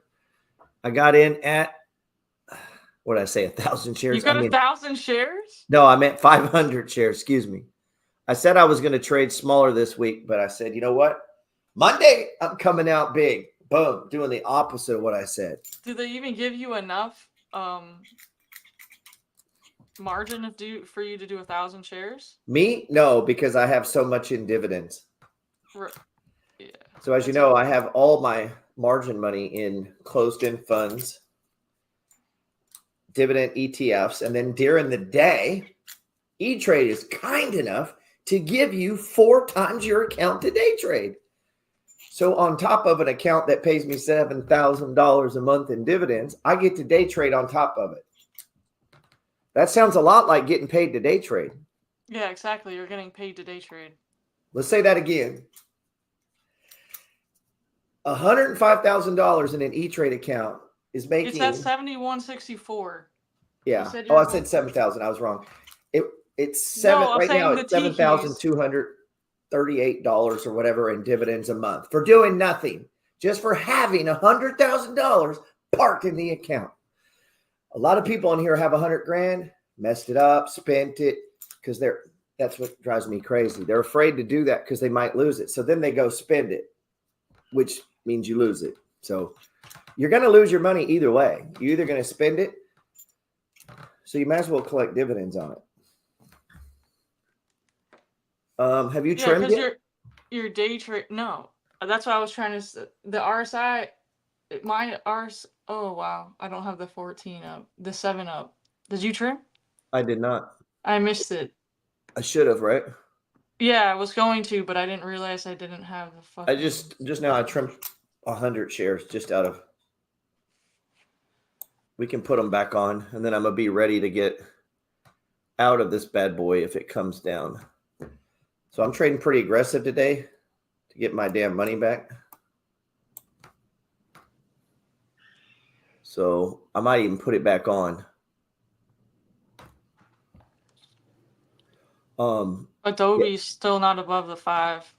I got in at, what did I say, 1,000 shares? You got 1,000 shares? No, I meant 500 shares. Excuse me. I said I was going to trade smaller this week, but I said, you know what? Monday, I'm coming out big. Boom, doing the opposite of what I said. Do they even give you enough margin for you to do 1,000 shares? Me? No, because I have so much in dividends. Yeah. So as you know, I have all my margin money in closed-end funds, dividend ETFs, and then during the day, E-Trade is kind enough to give you 4 times your account to day trade. So on top of an account that pays me $7,000 a month in dividends, I get to day trade on top of it. That sounds a lot like getting paid to day trade. Yeah, exactly. You're getting paid to day trade. Let's say that again. $105,000 in an E-Trade account is making. It's at 7164. Yeah. Oh, I said 7,000. I was wrong. It's seven right now. It's $7,238 or whatever in dividends a month for doing nothing, just for having $100,000 parked in the account. A lot of people in here have 100 grand, messed it up, spent it because that's what drives me crazy. They're afraid to do that because they might lose it. So then they go spend it, which means you lose it. So you're going to lose your money either way. You're either going to spend it, so you might as well collect dividends on it. Have you trimmed it? Your day trade. No, that's what I was trying to. The RSI, my RS. Oh wow, I don't have the 14 up. The 7 up. Did you trim? I did not. I missed it. I should have, right? Yeah, I was going to, but I didn't realize I didn't have the fucking. I just now I trimmed 100 shares just out of. We can put them back on, and then I'm gonna be ready to get out of this bad boy if it comes down. So I'm trading pretty aggressive today to get my damn money back. So I might even put it back on. Adobe's still not above the 5.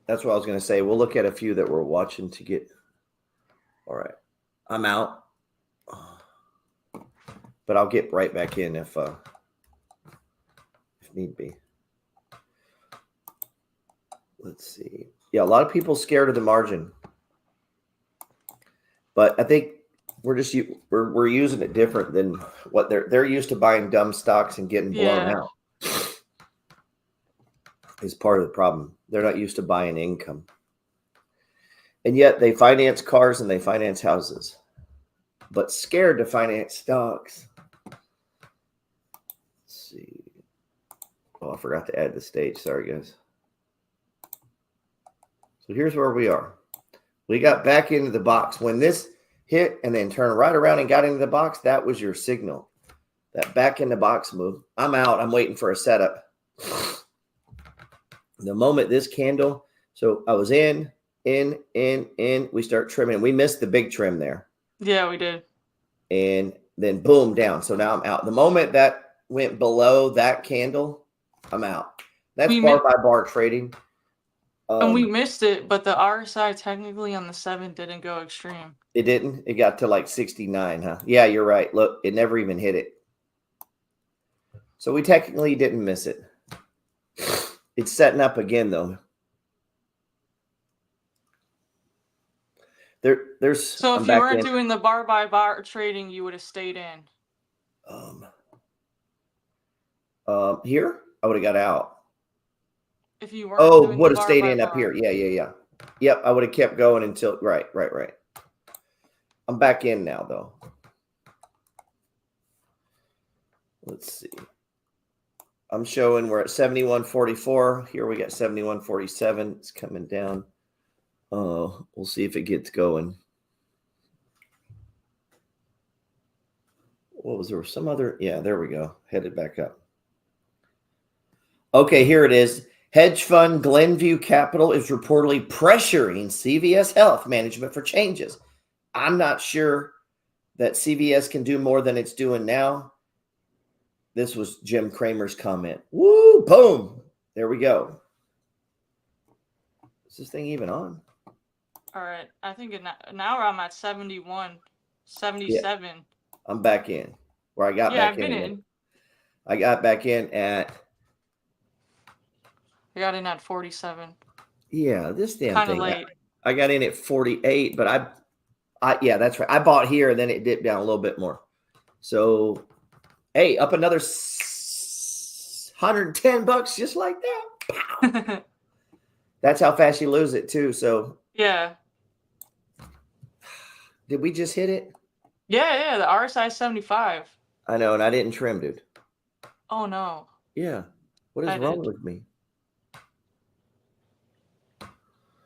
That's what I was going to say. We'll look at a few that we're watching to get. All right. I'm out. But I'll get right back in if need be. Let's see. Yeah, a lot of people scared of the margin. But I think we're using it different than what they're used to buying dumb stocks and getting blown out. Is part of the problem. They're not used to buying income. And yet they finance cars and they finance houses. But scared to finance stocks. Oh, I forgot to add the stage. Sorry, guys. So here's where we are. We got back into the box. When this hit and then turned right around and got into the box, that was your signal. That back in the box move. I'm out. I'm waiting for a setup. The moment this candle, so I was in. We start trimming. We missed the big trim there. Yeah, we did. And then boom, down. So now I'm out. The moment that went below that candle, I'm out. That's bar by bar trading. And we missed it, but the RSI technically on the 7 didn't go extreme. It didn't? It got to like 69, huh? Yeah, you're right. Look, it never even hit it. So we technically didn't miss it. It's setting up again, though. There's so if you weren't doing the bar by bar trading, you would have stayed in. Here, I would have got out. If you weren't would have stayed in up here. Yeah. Yep, I would have kept going until right. I'm back in now, though. Let's see. I'm showing we're at 71.44. Here we got 71.47. It's coming down. We'll see if it gets going. What was there? Some other? Yeah, there we go. Headed back up. Okay, here it is. Hedge fund Glenview Capital is reportedly pressuring CVS Health management for changes. I'm not sure that CVS can do more than it's doing now. This was Jim Cramer's comment. Woo, boom. There we go. Is this thing even on? All right. I think now I'm at 71, 77. Yeah. I'm back in where I got back in. Yeah, I've been in. I got back in at. I got in at 47. Yeah, this damn Kinda thing. Late. I got in at 48, but yeah, that's right. I bought here and then it dipped down a little bit more. So, hey, up another $110 just like that. That's how fast you lose it too. So yeah. Did we just hit it? Yeah. The RSI 75. I know, and I didn't trim, dude. Oh no. Yeah. What is wrong with me?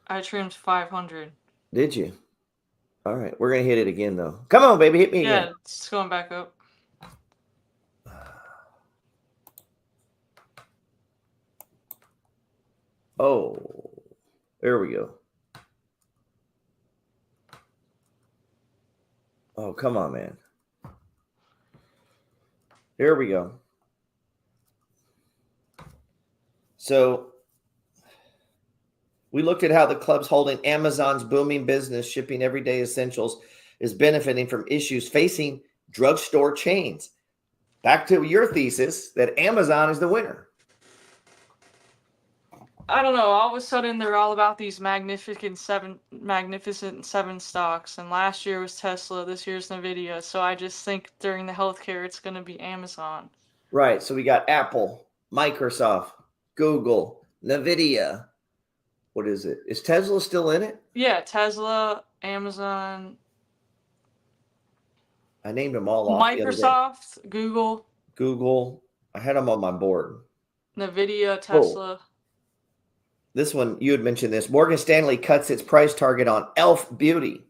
I trimmed 500. Did you? All right. We're going to hit it again, though. Come on, baby. Hit me again. Yeah, it's going back up. Oh, there we go. Oh, come on, man. There we go. So we looked at how the club's holding Amazon's booming business, shipping everyday essentials, is benefiting from issues facing drugstore chains. Back to your thesis that Amazon is the winner. I don't know. All of a sudden, they're all about these magnificent seven stocks. And last year was Tesla. This year's Nvidia. So I just think during the healthcare, it's going to be Amazon. Right. So we got Apple, Microsoft, Google, Nvidia. What is it? Is Tesla still in it? Yeah, Tesla, Amazon. I named them all off. Microsoft, Google. I had them on my board. Nvidia, Tesla. Oh. This one, you had mentioned this. Morgan Stanley cuts its price target on e.l.f. Beauty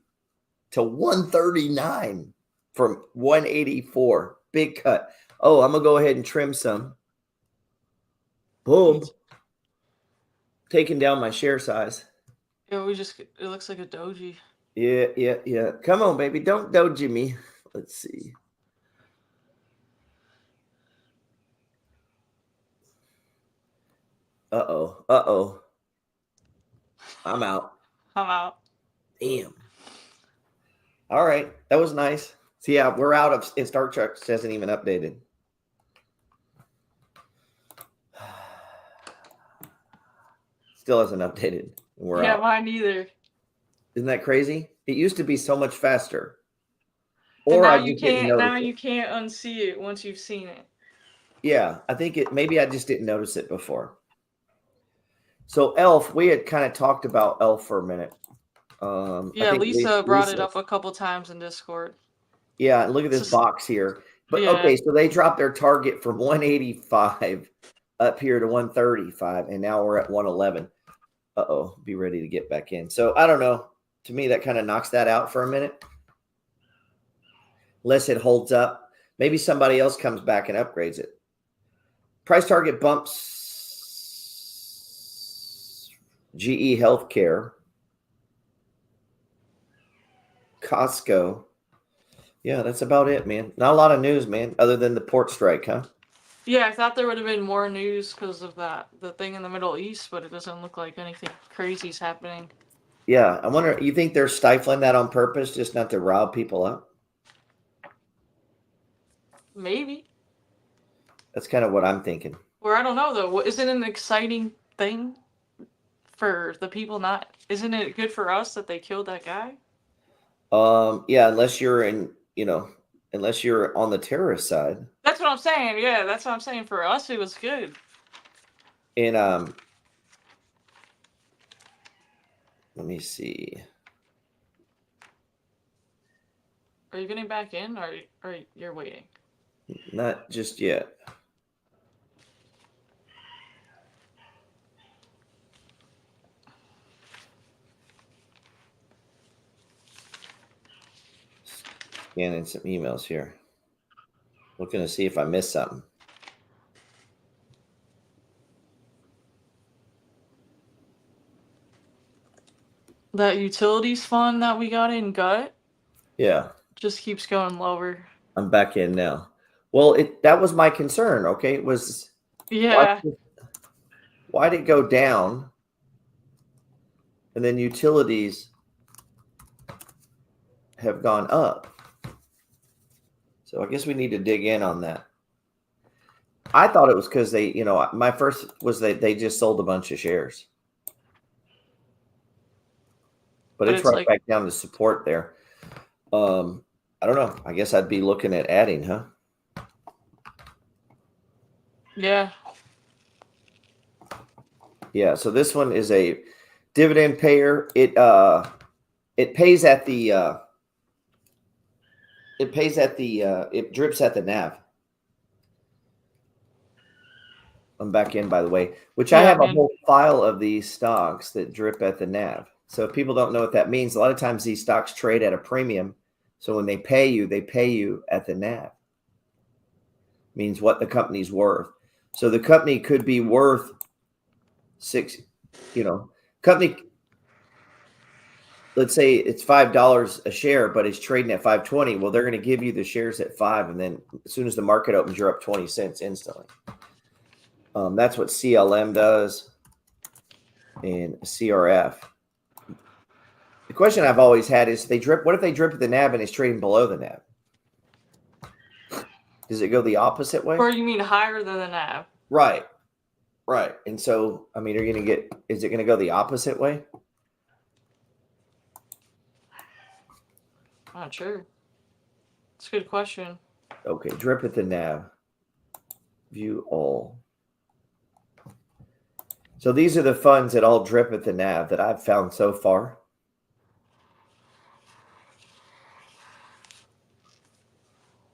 to $139 from $184. Big cut. Oh, I'm going to go ahead and trim some. Boom. Taking down my share size. Yeah, it looks like a doji. Yeah. Come on, baby. Don't doji me. Let's see. Uh-oh. I'm out. Damn. All right. That was nice. So, yeah, we're out of – and Star Trek hasn't even updated. Still hasn't updated. We're out. Mine neither. Isn't that crazy? It used to be so much faster. Or now you can't unsee it once you've seen it. Yeah, I think maybe I just didn't notice it before. So e.l.f., we had kind of talked about e.l.f. for a minute. Lisa brought it up a couple times in Discord. Yeah, look at this box here. But okay, so they dropped their target from 185 up here to 135, and now we're at 111. Uh-oh, be ready to get back in. So I don't know. To me, that kind of knocks that out for a minute. Unless it holds up. Maybe somebody else comes back and upgrades it. Price target bumps. GE Healthcare. Costco. Yeah, that's about it, man. Not a lot of news, man, other than the port strike, huh? Yeah, I thought there would have been more news because of the thing in the Middle East, but it doesn't look like anything crazy's happening. Yeah, I wonder, you think they're stifling that on purpose, just not to rile people up? Maybe. That's kind of what I'm thinking. Or I don't know, though. Isn't it an exciting thing for the people not... Isn't it good for us that they killed that guy? Yeah, unless you're unless you're on the terrorist side. That's what I'm saying. Yeah, that's what I'm saying. For us, it was good. And let me see. Are you getting back in, or you're waiting? Not just yet. Scanning some emails here. Looking to see if I missed something. That utilities fund that we got in gut Yeah, just keeps going lower. I'm back in now. Well, that was my concern. Okay, it was. Yeah. Why'd it go down? And then utilities have gone up. So I guess we need to dig in on that. I thought it was because they, my first was they just sold a bunch of shares. But it's right back down to support there. I don't know. I guess I'd be looking at adding, huh? Yeah. Yeah, so this one is a dividend payer. It pays at the it drips at the NAV. I'm back in, by the way, which I have a whole file of these stocks that drip at the NAV. So if people don't know what that means, a lot of times these stocks trade at a premium. So when they pay you at the NAV. Means what the company's worth. So the company could be worth company, let's say it's $5 a share, but it's trading at $5.20. Well, they're going to give you the shares at $5, and then as soon as the market opens, you're up 20 cents instantly. That's what CLM does and CRF. The question I've always had is what if they drip at the NAV and it's trading below the NAV? Does it go the opposite way? Or you mean higher than the NAV? Right. Right. And so, I mean, is it going to go the opposite way? Not sure. It's a good question. Okay. Drip at the NAV. View all. So these are the funds that all drip at the NAV that I've found so far.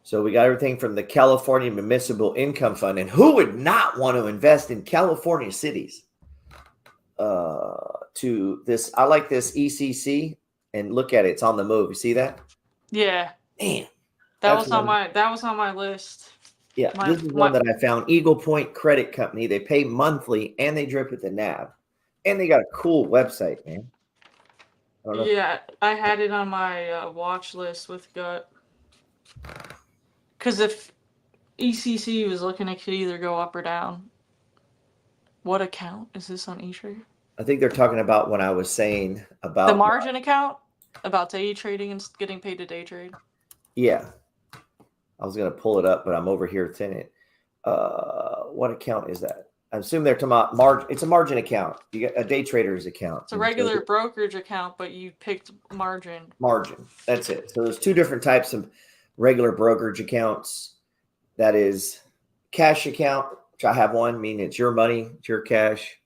So we got everything from the California Municipal Income Fund. And who would not want to invest in California cities? To this, I like this ECC, and look at it. It's on the move. You see that? Yeah. Man. That was on my list. Yeah, this is one that I found. Eagle Point Credit Company. They pay monthly, and they drip at the NAV. And they got a cool website, man. Yeah, I had it on my watch list with gut. Because if ECC was looking, it could either go up or down. What account is this on E-Trade? I think they're talking about when I was saying about the margin account, about day trading and getting paid to day trade. Yeah, I was gonna pull it up, but I'm over here in it. What account is that? I assume they're talking about margin. It's a margin account. You get a day trader's account. It's a regular brokerage account, but you picked margin. Margin. That's it. So there's two different types of regular brokerage accounts. That is cash account, which I have one, meaning it's your money, it's your cash.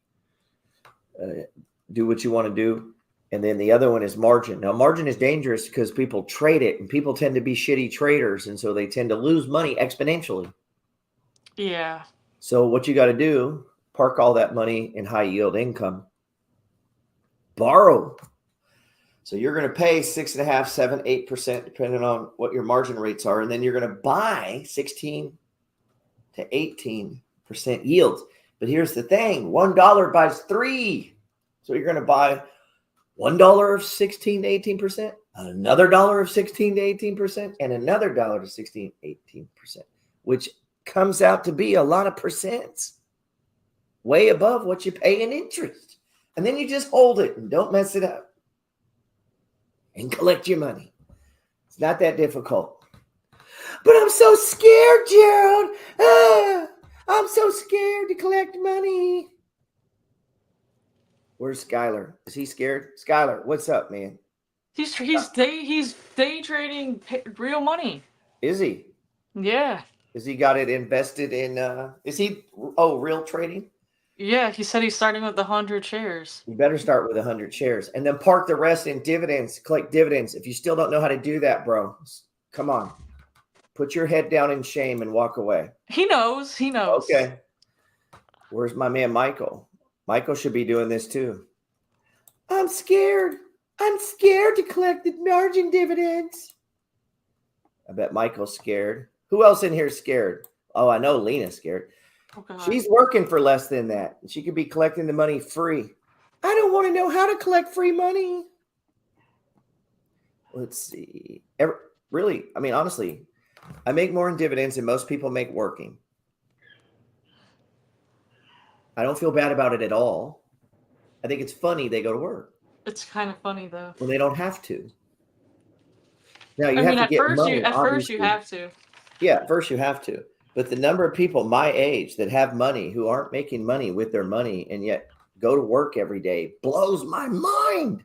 Do what you want to do. And then the other one is margin. Now, margin is dangerous because people trade it, and people tend to be shitty traders, and so they tend to lose money exponentially. Yeah. So what you got to do, park all that money in high yield income, borrow. So you're going to pay 6.5%, 7%, 8%, depending on what your margin rates are. And then you're going to buy 16 to 18% yields. But here's the thing, $1 buys 3. So you're going to buy $1 of 16 to 18%, another dollar of 16 to 18%, and another dollar to 16, 18%, which comes out to be a lot of percents, way above what you pay in interest. And then you just hold it and don't mess it up and collect your money. It's not that difficult. But I'm so scared, Gerald. I'm so scared to collect money. Where's Skylar? Is he scared? Skylar, what's up, man? He's day trading real money. Is he? Yeah. Has he got it invested in? Is he? Oh, real trading? Yeah, he said he's starting with 100 shares. You better start with 100 shares and then park the rest in dividends. Collect dividends. If you still don't know how to do that, bro, come on. Put your head down in shame and walk away. He knows. He knows. Okay. Where's my man, Michael? Michael should be doing this too. I'm scared. I'm scared to collect the margin dividends. I bet Michael's scared. Who else in here is scared? Oh, I know Lena's scared. Oh, God. She's working for less than that. She could be collecting the money free. I don't want to know how to collect free money. Let's see. Really, I mean, honestly, I make more in dividends than most people make working. I don't feel bad about it at all. I think it's funny they go to work. It's kind of funny, though. Well, they don't have to. Now, you I have mean, to at get first, money. first you have to. Yeah, at first you have to. But the number of people my age that have money who aren't making money with their money and yet go to work every day blows my mind.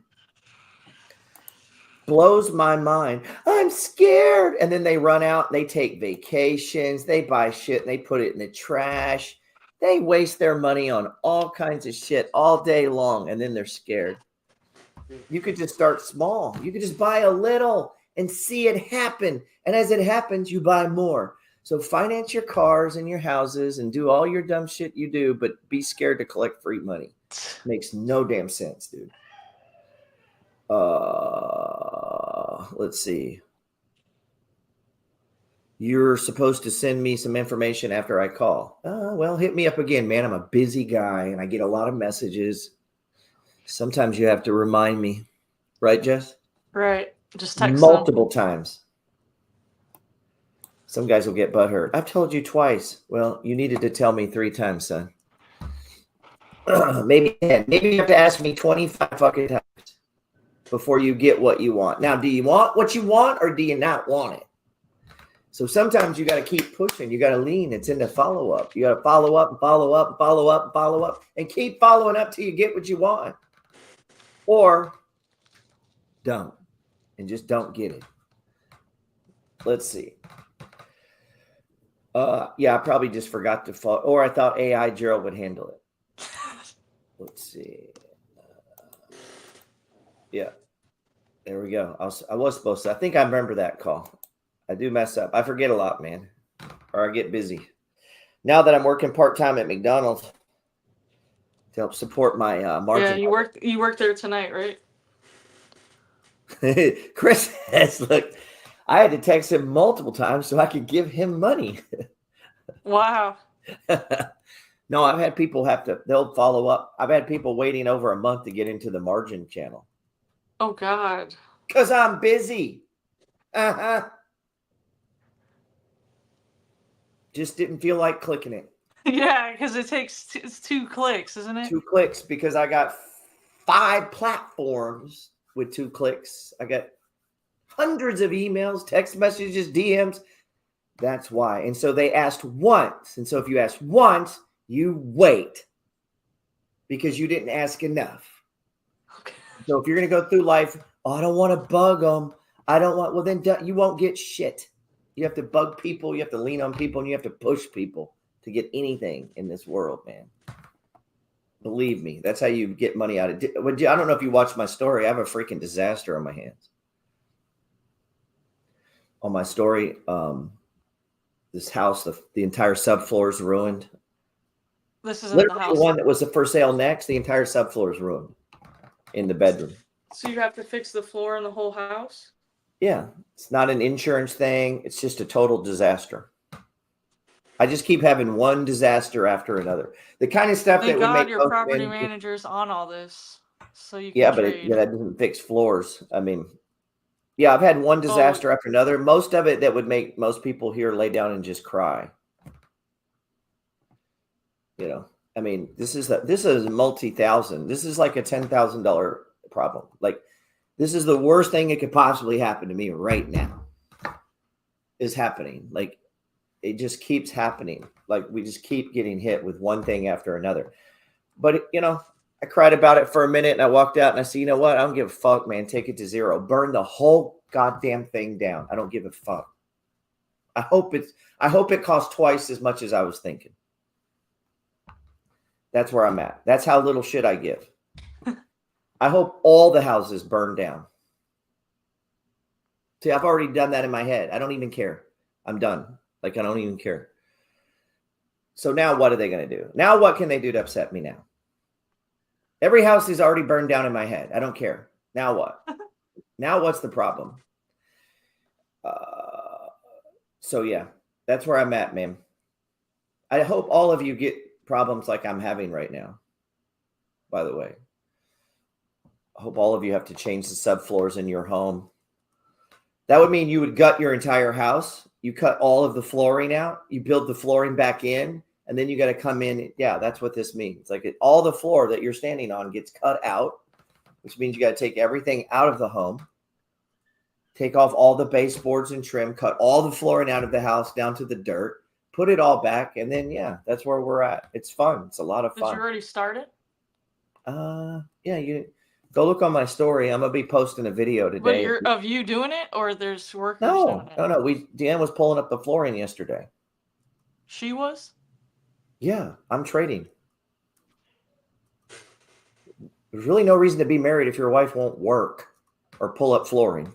Blows my mind. I'm scared. And then they run out, they take vacations, they buy shit, and they put it in the trash. They waste their money on all kinds of shit all day long, and then they're scared. You could just start small. You could just buy a little and see it happen. And as it happens, you buy more. So finance your cars and your houses and do all your dumb shit you do, but be scared to collect free money. Makes no damn sense, dude. Let's see. You're supposed to send me some information after I call. Well, hit me up again, man. I'm a busy guy and I get a lot of messages. Sometimes you have to remind me. Right, Jess? Right. Just text multiple times. Some guys will get butthurt. I've told you twice. Well, you needed to tell me 3 times, son. Maybe 10. Maybe you have to ask me 25 fucking times before you get what you want. Now, do you want what you want or do you not want it? So sometimes you got to keep pushing. You got to lean. It's in the follow-up. You got to follow up and follow up and follow up and follow up and keep following up till you get what you want. Or don't. And just don't get it. Let's see. Yeah, I probably just forgot to follow. Or I thought AI Gerald would handle it. Let's see. Yeah. There we go. I was supposed to. I think I remember that call. I do mess up. I forget a lot, man. Or I get busy. Now that I'm working part-time at McDonald's to help support my margin. Yeah, you worked there tonight, right? Chris has, look, I had to text him multiple times so I could give him money. Wow. No, I've had people they'll follow up. I've had people waiting over a month to get into the margin channel. Oh, God. Because I'm busy. Just didn't feel like clicking it. Yeah, because it's 2 clicks, isn't it? 2 clicks because I got 5 platforms with 2 clicks. I got hundreds of emails, text messages, DMs. That's why. And so they asked once. And so if you ask once, you wait because you didn't ask enough. Okay. So if you're going to go through life, I don't want to bug them. Well, then you won't get shit. You have to bug people. You have to lean on people and you have to push people to get anything in this world, man. Believe me, that's how you get money out of it. I don't know if you watched my story. I have a freaking disaster on my hands. On my story, this house, the entire subfloor is ruined. This isn't the Literally house. the one that was for sale next, the entire subfloor is ruined in the bedroom. So you have to fix the floor in the whole house? Yeah, it's not an insurance thing. It's just a total disaster. I just keep having one disaster after another. The kind of stuff Thank that would God make your most property men- manager's on all this, so you can Yeah, but trade. that doesn't fix floors. I mean, yeah, I've had one disaster after another. Most of it that would make most people here lay down and just cry. You know, I mean, this is multi-thousand. This is like a $10,000 problem. Like, this is the worst thing that could possibly happen to me right now. Is happening. Like, it just keeps happening. Like, we just keep getting hit with one thing after another. But you know, I cried about it for a minute and I walked out and I said, you know what? I don't give a fuck, man. Take it to zero. Burn the whole goddamn thing down. I don't give a fuck. I hope it costs twice as much as I was thinking. That's where I'm at. That's how little shit I give. I hope all the houses burn down. See, I've already done that in my head. I don't even care. I'm done. Like, I don't even care. So now what are they going to do? Now what can they do to upset me now? Every house is already burned down in my head. I don't care. Now what? Now what's the problem? So yeah, that's where I'm at, man. I hope all of you get problems like I'm having right now. By the way, I hope all of you have to change the subfloors in your home. That would mean you would gut your entire house. You cut all of the flooring out. You build the flooring back in, and then you got to come in. Yeah, that's what this means. Like, all the floor that you're standing on gets cut out, which means you got to take everything out of the home, take off all the baseboards and trim, cut all the flooring out of the house down to the dirt, put it all back, and then yeah, that's where we're at. It's fun. It's a lot of fun. Did you already start it? Yeah, you go look on my story. I'm gonna be posting a video today. But you're of you doing it, or there's workers doing it? No. Deanne was pulling up the flooring yesterday. She was? Yeah, I'm trading. There's really no reason to be married if your wife won't work or pull up flooring.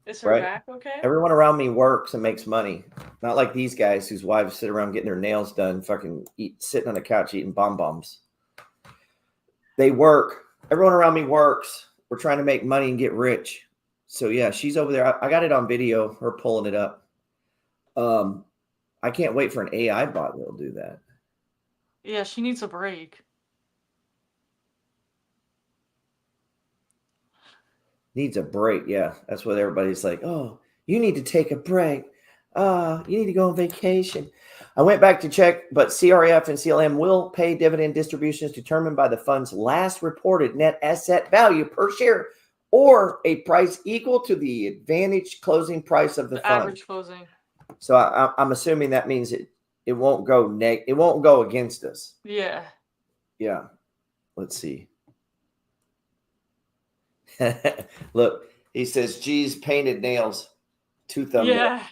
Is her Right? back okay? Everyone around me works and makes money. Not like these guys whose wives sit around getting their nails done, fucking sitting on the couch eating bonbons. They work. Everyone around me works. We're trying to make money and get rich. So yeah, she's over there. I got it on video, her pulling it up. I can't wait for an AI bot that'll do that. Yeah, she needs a break. Needs a break. Yeah, that's what everybody's like. Oh, you need to take a break. You need to go on vacation. I went back to check, but CRF and CLM will pay dividend distributions determined by the fund's last reported net asset value per share, or a price equal to the advantage closing price of the fund. Average closing. So I'm assuming that means it won't go it won't go against us. Yeah. Yeah. Let's see. Look, he says, geez, painted nails. 2 thumbs up. Yeah.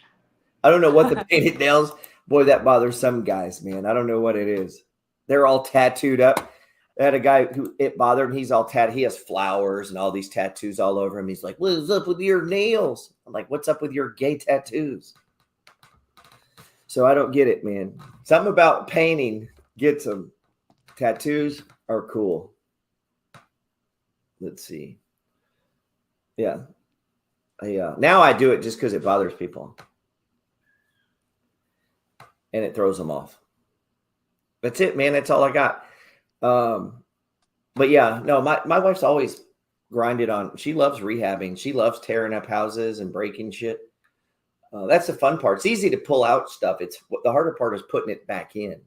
I don't know what the painted nails, boy, that bothers some guys, man. I don't know what it is. They're all tattooed up. I had a guy who it bothered, and he's all tattooed. He has flowers and all these tattoos all over him. He's like, what's up with your nails? I'm like, what's up with your gay tattoos? So I don't get it, man. Something about painting gets them. Tattoos are cool. Let's see. Yeah. Now I do it just because it bothers people. And it throws them off. That's it, man. That's all I got. But yeah, no, my wife's always grinded on. She loves rehabbing. She loves tearing up houses and breaking shit. That's the fun part. It's easy to pull out stuff. The harder part is putting it back in,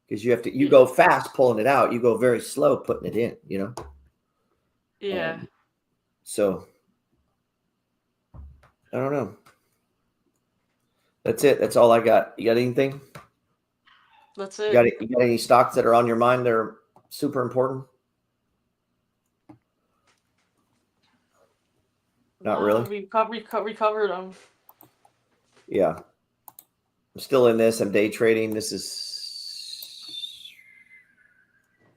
because you go fast pulling it out. You go very slow putting it in, you know? Yeah. So I don't know. That's it. That's all I got. You got anything? That's it. You got any stocks that are on your mind that are super important? Not really. We covered them. Yeah. I'm still in this. I'm day trading. This is,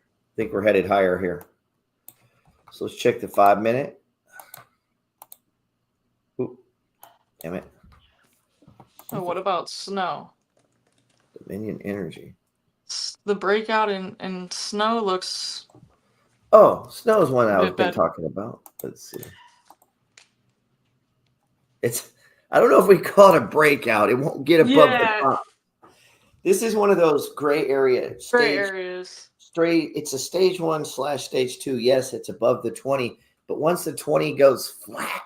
I think we're headed higher here. So let's check the 5-minute. Ooh, damn it. So what about snow? Dominion Energy. The breakout in snow looks Oh, snow is one a I was bit been better. talking about. Let's see. I don't know if we call it a breakout. It won't get above the Yeah, top. This is one of those gray area gray stage areas. straight. It's a stage 1/stage 2. Yes, it's above the 20, but once the 20 goes flat,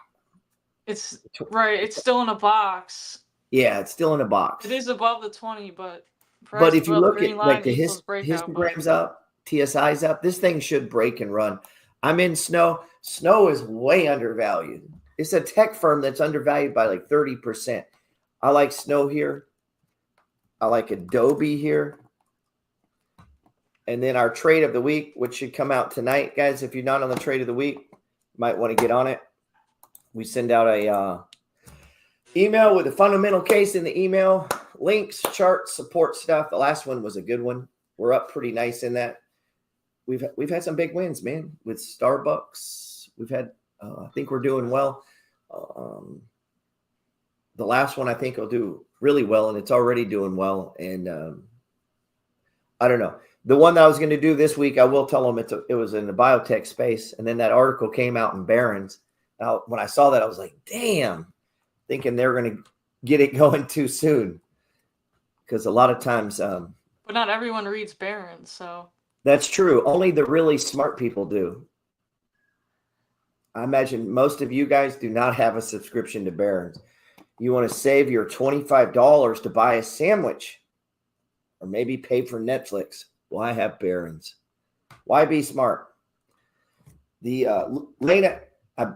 It's right. It's still in a box. yeah, it's still in a box. It is above the 20, but But price if you above the look green at like line the equals breakout. But histogram's up, TSI's up, this thing should break and run. I'm in snow. Snow is way undervalued. It's a tech firm that's undervalued by like 30%. I like Snow here. I like Adobe here. And then our trade of the week, which should come out tonight, guys. If you're not on the trade of the week, you might want to get on it. We send out a email with a fundamental case in the email, links, charts, support stuff. The last one was a good one. We're up pretty nice in that. We've had some big wins, man, with Starbucks. We've had, I think we're doing well. The last one I think will do really well, and it's already doing well. And I don't know. The one that I was going to do this week, I will tell them it was in the biotech space. And then that article came out in Barron's. Now, when I saw that, I was like, damn, thinking they're going to get it going too soon. Because a lot of times. but not everyone reads Barron's, so. That's true. Only the really smart people do. I imagine most of you guys do not have a subscription to Barron's. You want to save your $25 to buy a sandwich or maybe pay for Netflix. Why have Barron's? Why be smart? The Lena, I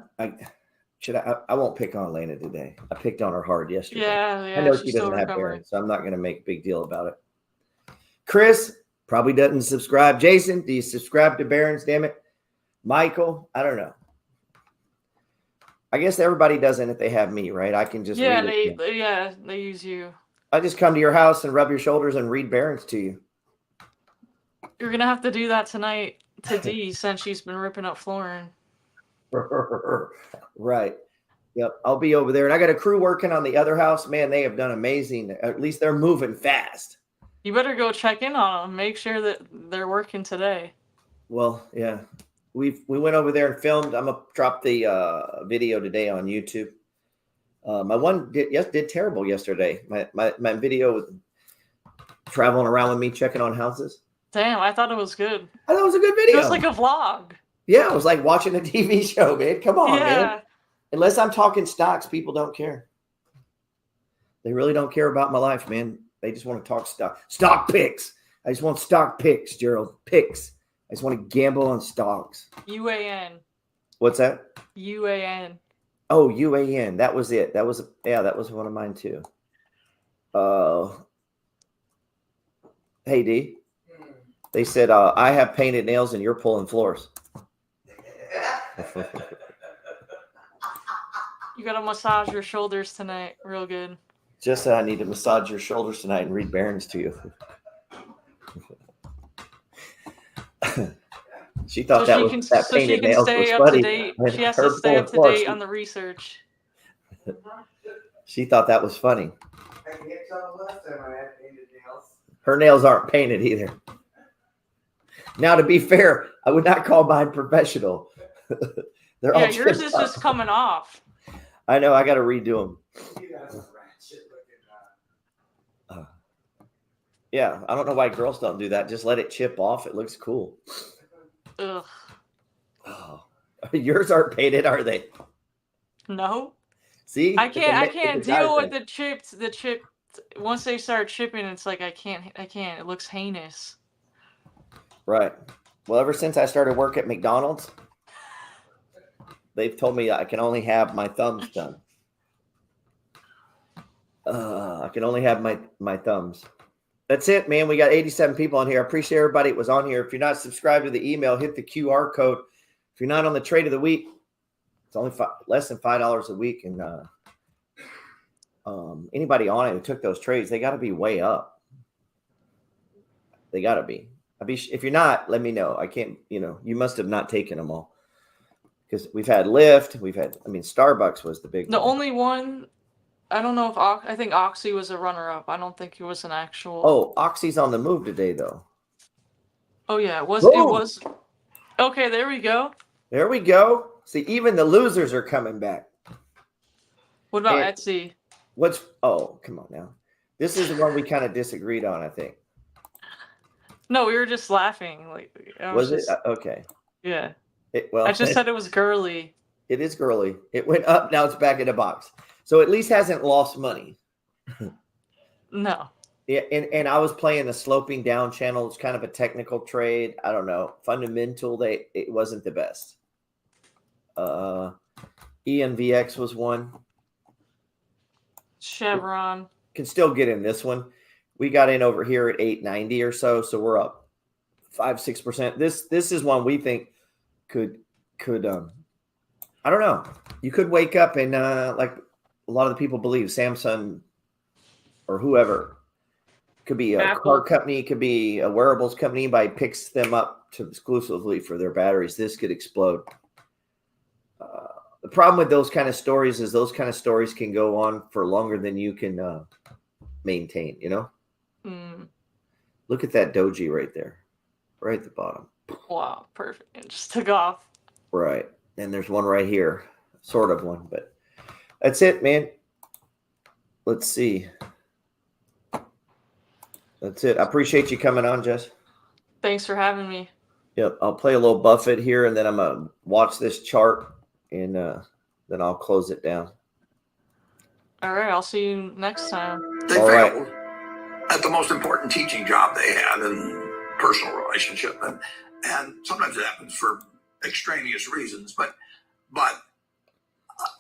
won't pick on Lena today. I picked on her hard yesterday. Yeah, I know she's she still doesn't have recovering. Barron's, so I'm not going to make a big deal about it. Chris probably doesn't subscribe. Jason, do you subscribe to Barron's? Damn it. Michael, I don't know. I guess everybody doesn't if they have me, right? I can just Yeah, read it. they use you. I just come to your house and rub your shoulders and read Barron's to you. You're gonna have to do that tonight to Dee since she's been ripping up Florin. Right. Yep. I'll be over there. And I got a crew working on the other house. Man, they have done amazing. At least they're moving fast. You better go check in on them. Make sure that they're working today. Well, yeah. We went over there and filmed. I'm gonna drop the video today on YouTube. My one did terrible yesterday. My video was traveling around with me checking on houses. Damn, I thought it was good. I thought it was a good It video. was like a vlog. Yeah, it was like watching a TV show, man. Come on, Yeah. man. Unless I'm talking stocks, people don't care. They really don't care about my life, man. They just want to talk stock picks. I just want stock picks, Gerald. Picks. I just want to gamble on stocks. UAN. What's that? UAN. Oh, UAN. That was it. That was one of mine too. Hey D. They said I have painted nails and you're pulling floors. You gotta massage your shoulders tonight, real good. Just I need to massage your shoulders tonight and read Barron's to you. She thought that painted nails was stay up funny. to date. And She has her to stay up to pulling date floors. on the research. She thought that was funny. I can get y'all last time I had painted nails. Her nails aren't painted either. Now, to be fair, I would not call mine professional. They're all Yeah, yours chipped is up. just coming off. I know. I got to redo them. You got some ratchet looking. Yeah, I don't know why girls don't do that. Just let it chip off. It looks cool. Ugh. Oh, yours aren't painted, are they? No. See, I can't it's a deal guy with the chipped. Once they start chipping, it's like I can't. It looks heinous. Right. Well, ever since I started work at McDonald's, they've told me I can only have my thumbs done. I can only have my thumbs. That's it, man. We got 87 people on here. I appreciate everybody that was on here. If you're not subscribed to the email, hit the QR code. If you're not on the trade of the week, it's only less than $5 a week. And anybody on it who took those trades, they got to be way up. They got to be. If you're not, let me know. I can't, you must have not taken them all. Because we've had Lyft. Starbucks was the big The one. only one, I don't know if I think Oxy was a runner-up. I don't think he was an actual. Oh, Oxy's on the move today, though. Oh yeah, it was. Boom. Okay, there we go. There we go. See, even the losers are coming back. What about And Etsy? oh, come on now. This is the one we kind of disagreed on, I think. No, we were just laughing. Like I Was it? just, Okay. yeah. Well, I just said it was girly. it is girly. It went up. Now it's back in the box. So at least hasn't lost money. No. Yeah, and I was playing the sloping down channel. It's kind of a technical trade. I don't know. Fundamental, it wasn't the best. ENVX was one. Chevron. Can still get in this one. We got in over here at 890 or so, so we're up 5-6%. This is one we think could I don't know. You could wake up and like a lot of the people believe Samsung or whoever. Could be a Apple. car company, could be a wearables company. Anybody picks them up to exclusively for their batteries. This could explode. The problem with those kind of stories is those kind of stories can go on for longer than you can maintain, you know? Mm. Look at that doji right there, right at the bottom. Wow, perfect. It just took off. Right. And there's one right here, sort of one, but that's it, man. Let's see. That's it. I appreciate you coming on, Jess. Thanks for having me. Yep. I'll play a little Buffett here, and then I'm going to watch this chart, and then I'll close it down. All right, I'll see you next time. They All right. failed at the most important teaching job they had in personal relationship, and sometimes it happens for extraneous reasons. But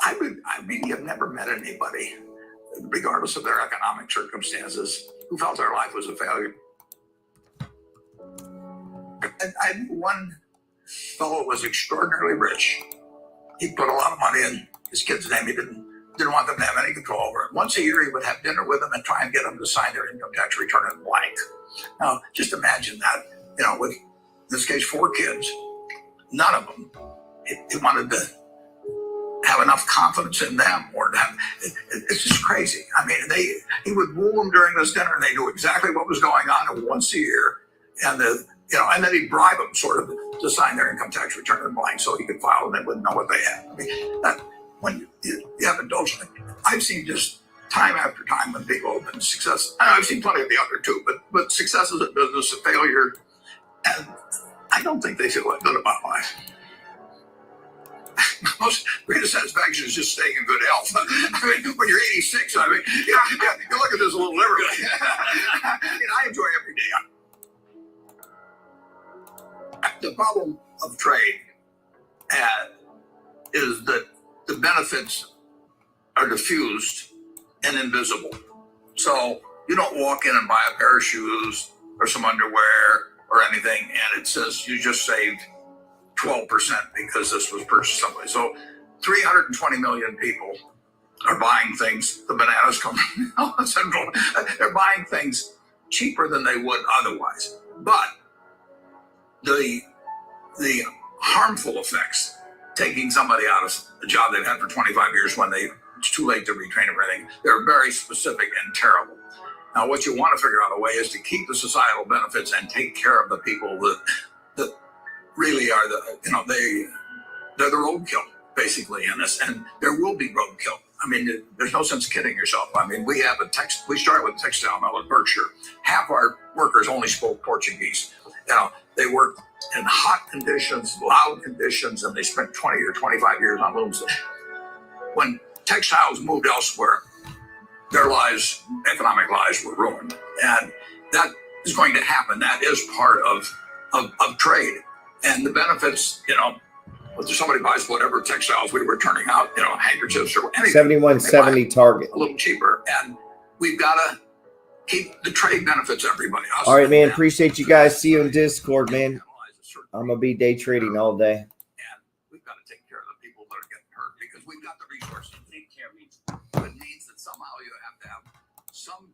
I really have never met anybody, regardless of their economic circumstances, who felt their life was a failure. And I knew one fellow was extraordinarily rich. He put a lot of money in his kid's name. He didn't want them to have any control over it. Once a year, he would have dinner with them and try and get them to sign their income tax return in blank. Now, just imagine that, you know, with, in this case, 4 kids, none of them, he wanted to have enough confidence in them or to have, it's just crazy. I mean, he would woo them during this dinner and they knew exactly what was going on, and once a year, and and then he'd bribe them sort of to sign their income tax return in blank so he could file and they wouldn't know what they had. I mean, that, when you have indulgence, I've seen just time after time when people have been successful. I've seen plenty of the other two, but successes in business, a failure, and I don't think they feel that good about life. Most greatest satisfaction is just staying in good health. I mean, when you're 86, I mean, you look at this a little liberally. I enjoy every day. The problem of trade is that the benefits are diffused and invisible. So you don't walk in and buy a pair of shoes or some underwear or anything, and it says you just saved 12% because this was purchased somewhere. So 320 million people are buying things. The bananas company, Central, they're buying things cheaper than they would otherwise. But the harmful effects, taking somebody out of a job they've had for 25 years when it's too late to retrain them or anything, they're very specific and terrible. Now, what you want to figure out a way is to keep the societal benefits and take care of the people that really are they're the roadkill, basically, in this, and there will be roadkill. I mean, there's no sense kidding yourself. I mean, we started with a textile mill in Berkshire. Half our workers only spoke Portuguese. They worked in hot conditions, loud conditions, and they spent 20 or 25 years on looms. When textiles moved elsewhere, their lives, economic lives, were ruined. And that is going to happen. That is part of trade. And the benefits, whether somebody buys whatever textiles we were turning out, handkerchiefs or anything. 7170 Target. A little cheaper. And we've got to keep the trade benefits everybody. All right, man. Appreciate you guys. See you in Discord, man. I'm going to be day trading all day. And we've got to take care of the people that are getting hurt because we've got the resources. Take care means it means that somehow you have to have some